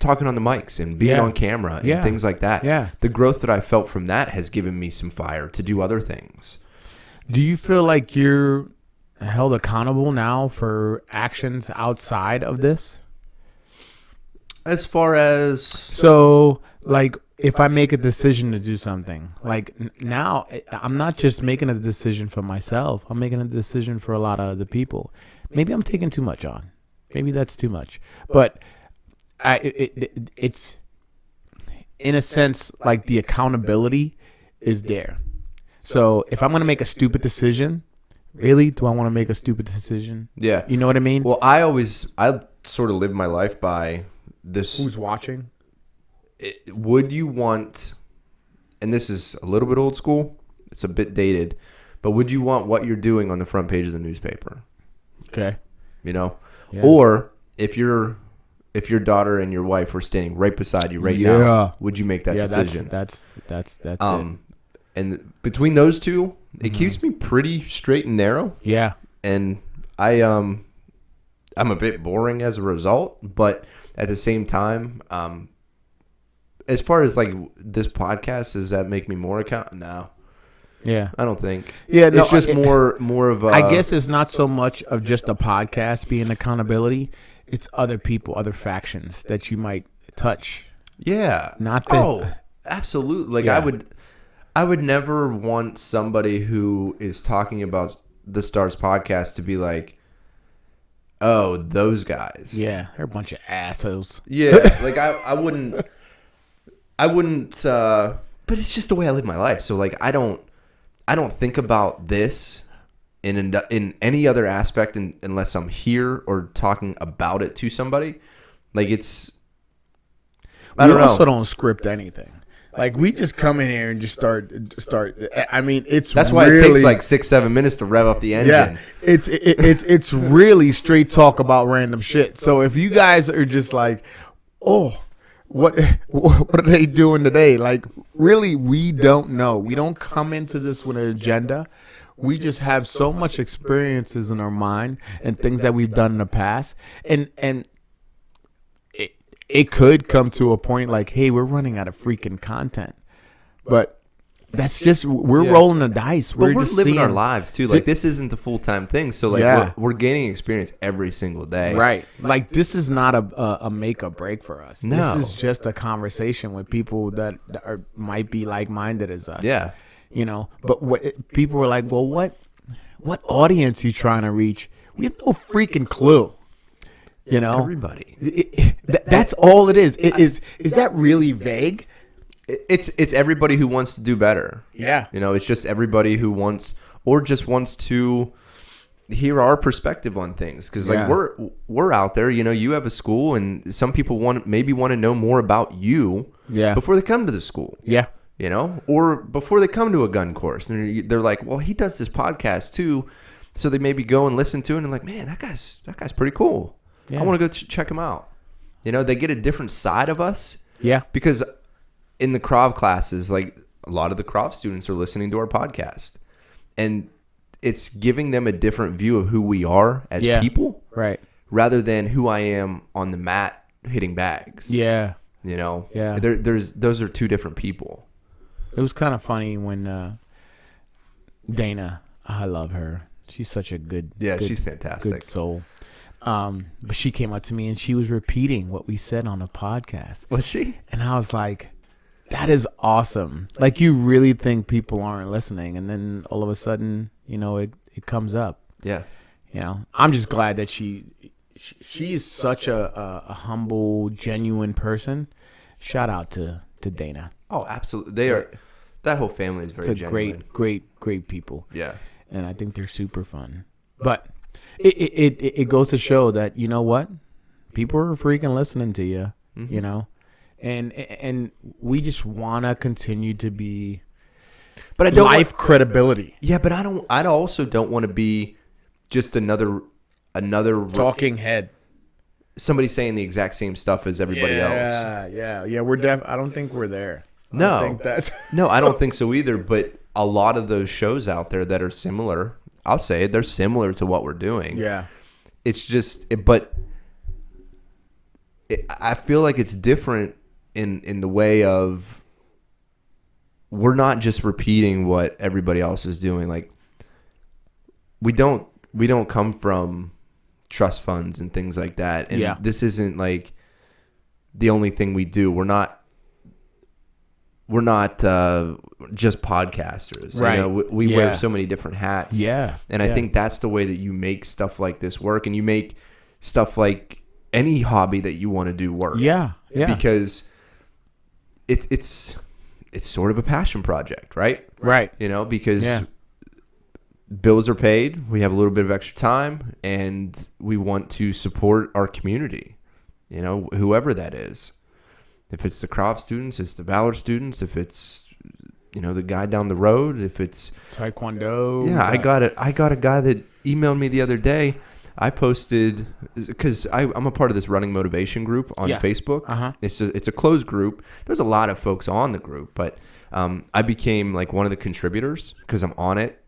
talking on the mics and being on camera and things like that. Yeah. The growth that I felt from that has given me some fire to do other things. Do you feel like you're held accountable now for actions outside of this? As far as... So, like, if I make a decision to do something, like now I'm not just making a decision for myself. I'm making a decision for a lot of other people. Maybe I'm taking too much on. Maybe that's too much. But it's, in a sense, like the accountability is there. So if I'm going to make a stupid decision, really, do I want to make a stupid decision? Yeah. You know what I mean? Well, I sort of live my life by this. Who's watching? Would you want, and this is a little bit old school, it's a bit dated, but would you want what you're doing on the front page of the newspaper? Okay. You know? Yeah. Or if your daughter and your wife were standing right beside you right now, would you make that decision? That's it. And between those two, it keeps me pretty straight and narrow. Yeah. And I'm a bit boring as a result, but at the same time, as far as like this podcast, does that make me more No. Yeah. I don't think. Yeah, it's just more of a... I guess it's not so much of just a podcast being accountability. It's other people, other factions that you might touch. Yeah. Not this. Oh, absolutely. Like I would never want somebody who is talking about the Stars podcast to be like, Oh, those guys. Yeah, they're a bunch of assholes. Yeah, like I wouldn't, but it's just the way I live my life. So like, I don't think about this in any other aspect unless I'm here or talking about it to somebody. Like I don't know. We also don't script anything. Like we just come in here and just start. I mean, that's why it takes like 6-7 minutes to rev up the engine. Yeah, it's really straight talk about random shit. So if you guys are just like, oh, what are they doing today? Like, really, we don't know. We don't come into this with an agenda. We just have so much experiences in our mind and things that we've done in the past, and it could come to a point like, hey, we're running out of freaking content, but that's just we're rolling the dice. We're just living our lives too. Like this isn't the full time thing, so like we're gaining experience every single day. Right. Like this is not a make or break for us. No. This is just a conversation with people that might be like minded as us. Yeah. You know, but people were like, well, what audience you trying to reach? We have no freaking clue. You know, everybody. That's all it is. Is that really vague? It's everybody who wants to do better. Yeah. You know, it's just everybody who wants to hear our perspective on things. Because like we're out there. You know, you have a school, and some people want to know more about you. Yeah. Before they come to the school. Yeah. You know, or before they come to a gun course, they're like, well, he does this podcast too, so they maybe go and listen to it, and like, man, that guy's pretty cool. Yeah. I want to go check him out. You know, they get a different side of us. Yeah. Because in the Krav classes, like a lot of the Krav students are listening to our podcast, and it's giving them a different view of who we are as people, right? Rather than who I am on the mat hitting bags. Yeah. You know. Yeah. Those are two different people. It was kind of funny when Dana, I love her. She's such a good. Yeah, good, she's fantastic. Good soul. But she came up to me and she was repeating what we said on the podcast. Was she? And I was like, that is awesome. Like, you really think people aren't listening. And then all of a sudden, you know, it comes up. Yeah. You know, I'm just glad that she's such a humble, genuine person. Shout out to Dana. Oh, absolutely. They are. That whole family is very genuine. Great people. Yeah. And I think they're super fun. But it goes to show that, you know what? People are freaking listening to you, you know? And we just want to continue to be credibility. Yeah, but I also don't want to be just another talking head. Somebody saying the exact same stuff as everybody else. Yeah. I don't think we're there. No. I don't think so either, but a lot of those shows out there that are similar, I'll say it, they're similar to what we're doing. Yeah. It's just, I feel like it's different in the way of we're not just repeating what everybody else is doing. Like we don't come from trust funds and things like that. And this isn't like the only thing we do. We're not just podcasters. Right. You know, we wear so many different hats. Yeah. And I think that's the way that you make stuff like this work, and you make stuff like any hobby that you want to do work. Yeah. Because it's sort of a passion project, right? Right. You know, because bills are paid, we have a little bit of extra time, and we want to support our community, you know, whoever that is. If it's the Krav students, it's the Valor students, if it's, you know, the guy down the road, if it's Taekwondo. Yeah, I got a guy that emailed me the other day. I posted, because I'm a part of this running motivation group on Facebook. Uh-huh. It's a closed group. There's a lot of folks on the group, but I became like one of the contributors because I'm on it.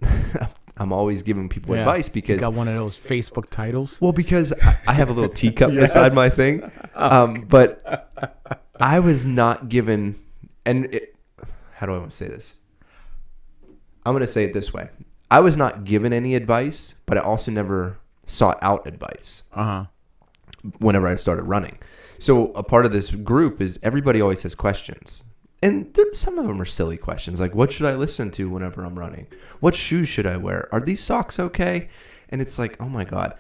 I'm always giving people advice because you got one of those Facebook titles. Well, because I have a little teacup beside my thing, but I was not given. How do I want to say this? I'm going to say it this way: I was not given any advice, but I also never sought out advice. Whenever I started running, so a part of this group is everybody always has questions. And some of them are silly questions, like what should I listen to whenever I'm running? What shoes should I wear? Are these socks okay? And it's like, oh my God.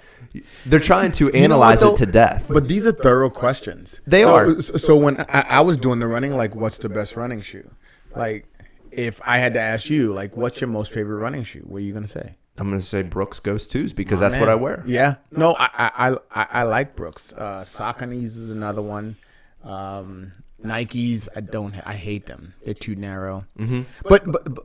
They're trying to analyze it to death. But these are thorough questions. They are. So when I was doing the running, like, what's the best running shoe? Like, if I had to ask you, like, what's your most favorite running shoe? What are you going to say? I'm going to say Brooks Ghost 2s because that's what I wear. Yeah. No, I like Brooks. Saucony's is another one. Nikes, I hate them. They're too narrow. Mm-hmm.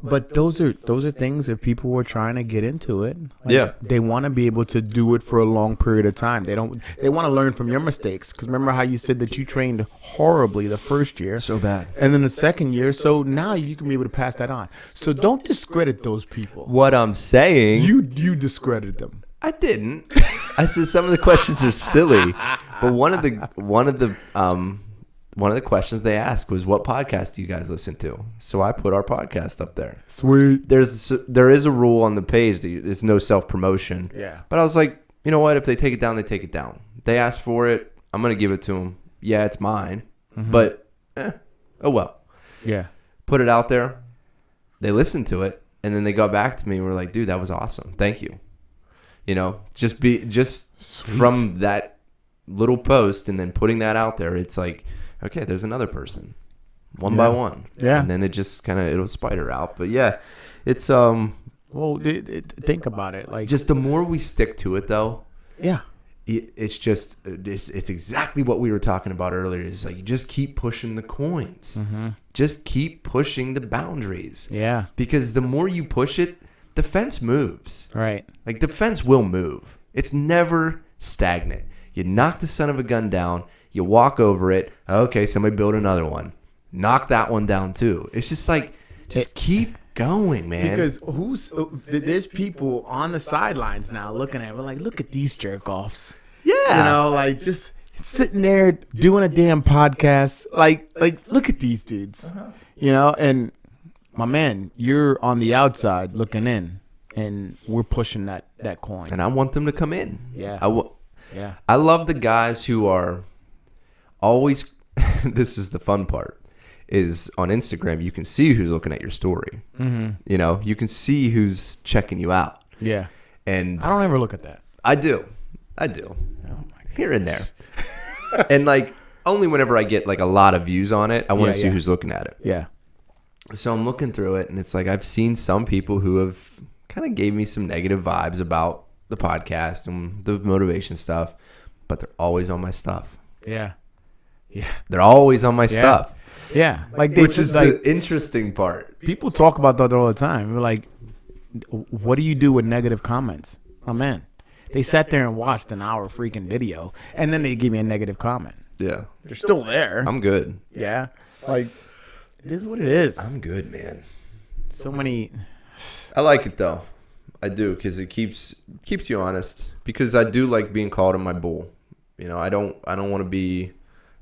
But those are things that people were trying to get into it. Like, they want to be able to do it for a long period of time. They want to learn from your mistakes. Because remember how you said that you trained horribly the first year, so bad, and then the second year. So now you can be able to pass that on. So don't discredit those people. What I'm saying, you discredited them. I didn't. I said some of the questions are silly, but one of the questions they asked was, what podcast do you guys listen to? So I put our podcast up there. Sweet. There is a rule on the page that there's no self-promotion. Yeah. But I was like, you know what? If they take it down, they take it down. They asked for it. I'm going to give it to them. Yeah, it's mine. Mm-hmm. But, oh well. Yeah. Put it out there. They listened to it. And then they got back to me and were like, dude, that was awesome. Thank you. You know, just Sweet. From that little post and then putting that out there, it's like, okay, there's another person, one by one. Yeah. And then it just it'll spider out. But yeah, it's, well, think about it. Like, just the more we stick to it though. Yeah. It's exactly what we were talking about earlier. It's like, you just keep pushing the coins. Mm-hmm. Just keep pushing the boundaries. Yeah. Because the more you push it, the fence moves. Right. Like, the fence will move. It's never stagnant. You knock the son of a gun down. You walk over it. Okay, somebody build another one. Knock that one down too. It's just like, keep going, man. Because there's people on the sidelines now looking at it, like, look at these jerk offs. Yeah. You know, like, just sitting there doing a damn podcast. Like look at these dudes. Uh-huh. You know, and my man, you're on the outside looking in, and we're pushing that coin. And I want them to come in. Yeah. Yeah. I love the guys who are always, this is the fun part, is on Instagram, you can see who's looking at your story. Mm-hmm. You know, you can see who's checking you out. Yeah. And I don't ever look at that. I do. Oh my God. Here and there. And like, only whenever I get like a lot of views on it, I want to see who's looking at it. Yeah. So I'm looking through it, and it's like, I've seen some people who have kind of gave me some negative vibes about the podcast and the motivation stuff, but they're always on my stuff. Yeah. Yeah. They're always on my stuff. Yeah. Like, which is like the interesting part. People talk about that all the time. We're like, what do you do with negative comments? Oh, man. They sat there and watched an hour freaking video, and then they give me a negative comment. Yeah. They're still there. I'm good. Yeah. Like, it is what it is. I'm good, man. So many. I like it, though. I do, because it keeps you honest. Because I do like being called on my bull. You know, I don't want to be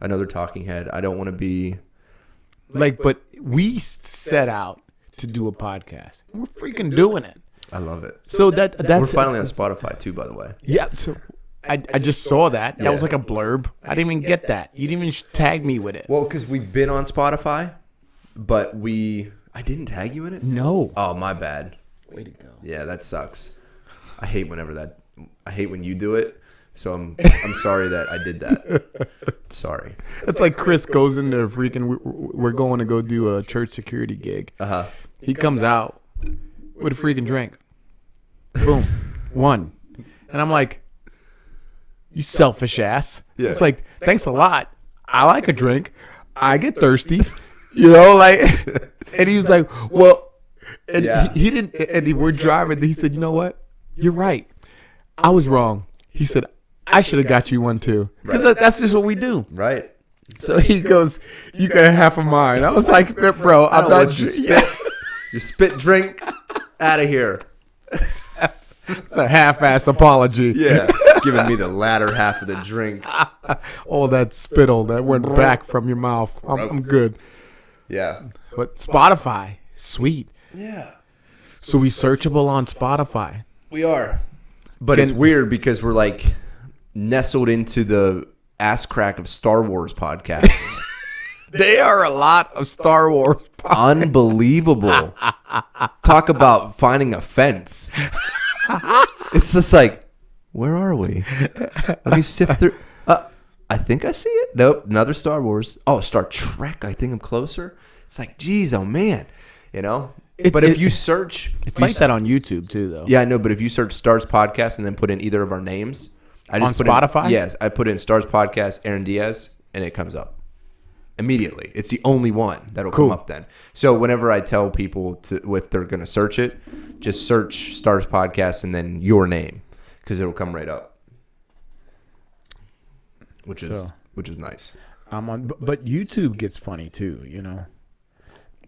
another talking head. I don't want to be like, but we set out to do a podcast. We're freaking doing it. I love it. So that's we're finally on Spotify too, by the way. Yeah. So I just saw that. That was like a blurb. I didn't even get that. You didn't even tag me with it. Well, because we've been on Spotify, but I didn't tag you in it. No. Oh, my bad. Way to go. Yeah, that sucks. I hate when you do it. So I'm sorry that I did that. Sorry. It's like Chris goes into freaking. We're going to go do a church security gig. Uh-huh. He comes out with a freaking drink. Boom, one, and I'm like, you selfish ass. Yeah. It's like, thanks a lot. I like a drink. I get thirsty. You know, like, and he was like, well, and he didn't. And we're driving. He said, you know what? You're right. I was wrong. He said, I should have got you one too. Because that's just what we do. Right. So he goes, you got half of mine. I was like, bro, I'm not just you spit drink out of here. It's a half-ass apology. Yeah. Giving me the latter half of the drink. All that spittle that went back from your mouth. I'm good. Yeah. But Spotify, sweet. Yeah. So we searchable on Spotify. We are. But it's weird because we're like nestled into the ass crack of Star Wars podcasts. They are a lot of Star Wars podcasts. Unbelievable. Talk about finding a fence. It's just like, where are we? Let me sift through. I think I see it. Nope, another Star Wars. Oh, Star Trek. I think I'm closer. It's like, geez, oh man, you know. But if you search, it's like that on YouTube too, though. Yeah, I know. But if you search Stars Podcast and then put in either of our names, I just on Spotify. Yes, I put in Stars Podcast, Aaron Diaz, and it comes up immediately. It's the only one that'll come up then. So whenever I tell people if they're going to search it, just search Stars Podcast and then your name, because it'll come right up. Which is nice. I'm on, but YouTube gets funny too, you know,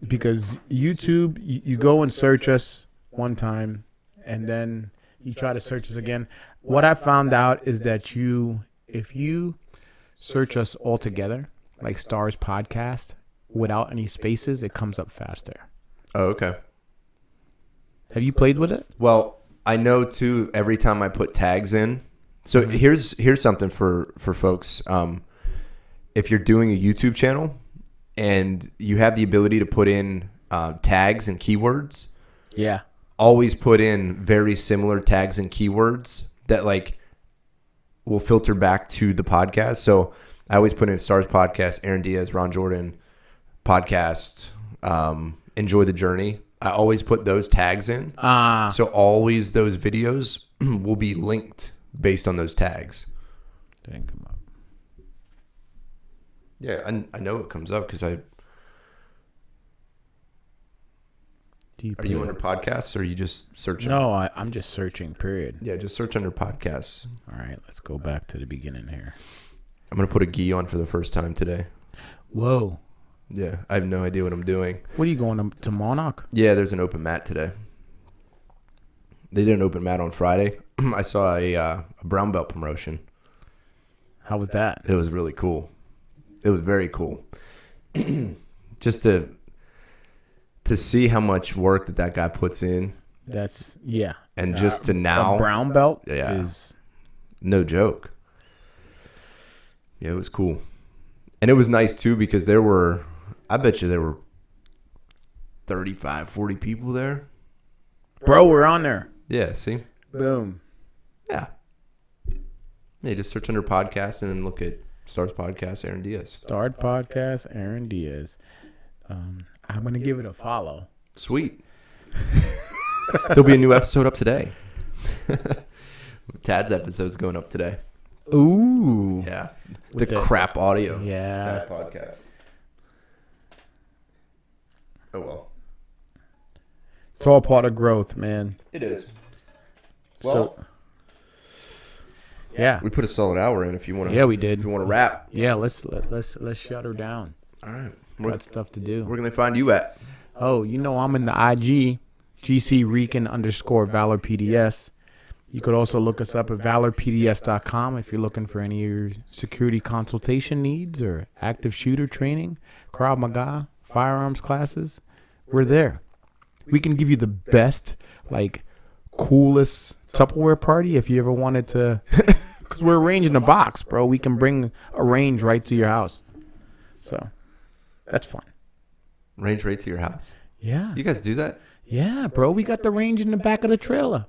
because YouTube, you go and search us one time, and then you try to search us again. What I found out is that if you search us all together, like Stars Podcast, without any spaces, it comes up faster. Oh, okay. Have you played with it? Well, I know too. Every time I put tags in. So here's something for folks. If you're doing a YouTube channel and you have the ability to put in tags and keywords, always put in very similar tags and keywords that like will filter back to the podcast. So I always put in Stars Podcast, Aaron Diaz, Ron Jordan podcast, Enjoy the Journey. I always put those tags in. So always those videos will be linked based on those tags. Didn't come up. Yeah, I know it comes up because I. Are you under podcasts or are you just searching? No, I'm just searching, period. Yeah, just search under podcasts. All right, let's go back to the beginning here. I'm going to put a gi on for the first time today. Whoa. Yeah, I have no idea what I'm doing. What are you going to Monarch? Yeah, there's an open mat today. They did an open mat on Friday. I saw a brown belt promotion. How was that? It was really cool. It was very cool. Just to see how much work that guy puts in. That's, yeah. And just to now. A brown belt is no joke. Yeah, it was cool. And it was nice, too, because I bet you there were 35, 40 people there. Bro, we're on there. Yeah, see? Boom. Yeah. Yeah, just search under podcast and then look at Stars Podcast, Aaron Diaz. Stars Podcast, Aaron Diaz. I'm going to give it a follow. Sweet. There'll be a new episode up today. Tad's episode's going up today. Ooh. Yeah. The crap audio. Yeah. Tad podcast. Oh, well. It's all part of growth, man. It is. Well, so, yeah. We put a solid hour in if you want to. Yeah, we did. If you want to wrap. Yeah, let's shut her down. All right. Got stuff to do. Where can they find you at? Oh, you know I'm in the IG, GCReekon_ValorPDS. You could also look us up at valorpds.com if you're looking for any of your security consultation needs or active shooter training, Krav Maga, firearms classes. We're there. We can give you the best, like, coolest Tupperware party if you ever wanted to. Because we're arranging a box, bro. We can bring a range right to your house. So, that's fun. Range right to your house? Yeah. You guys do that? Yeah, bro. We got the range in the back of the trailer.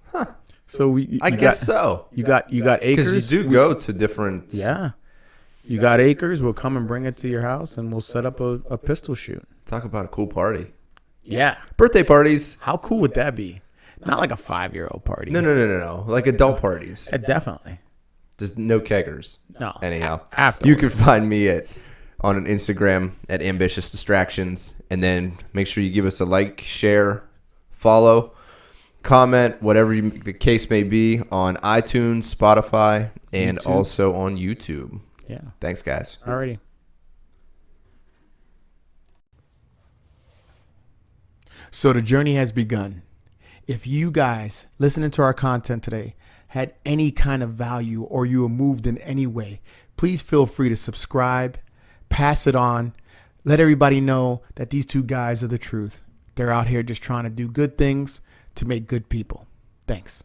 Huh. So I guess so. You got acres. Because you do go to different. Yeah. You got acres. We'll come and bring it to your house, and we'll set up a pistol shoot. Talk about a cool party. Yeah. Birthday parties. How cool would that be? Not like a 5-year-old party. No. Like adult parties. Definitely. Just no keggers. No. Anyhow. Afterwards. You can find me on an Instagram at Ambitious Distractions, and then make sure you give us a like, share, follow, comment, whatever the case may be, on iTunes, Spotify, and also on YouTube. Yeah. Thanks, guys. Alrighty. So the journey has begun. If you guys listening to our content today had any kind of value or you were moved in any way, please feel free to subscribe, pass it on, let everybody know that these two guys are the truth. They're out here just trying to do good things to make good people. Thanks.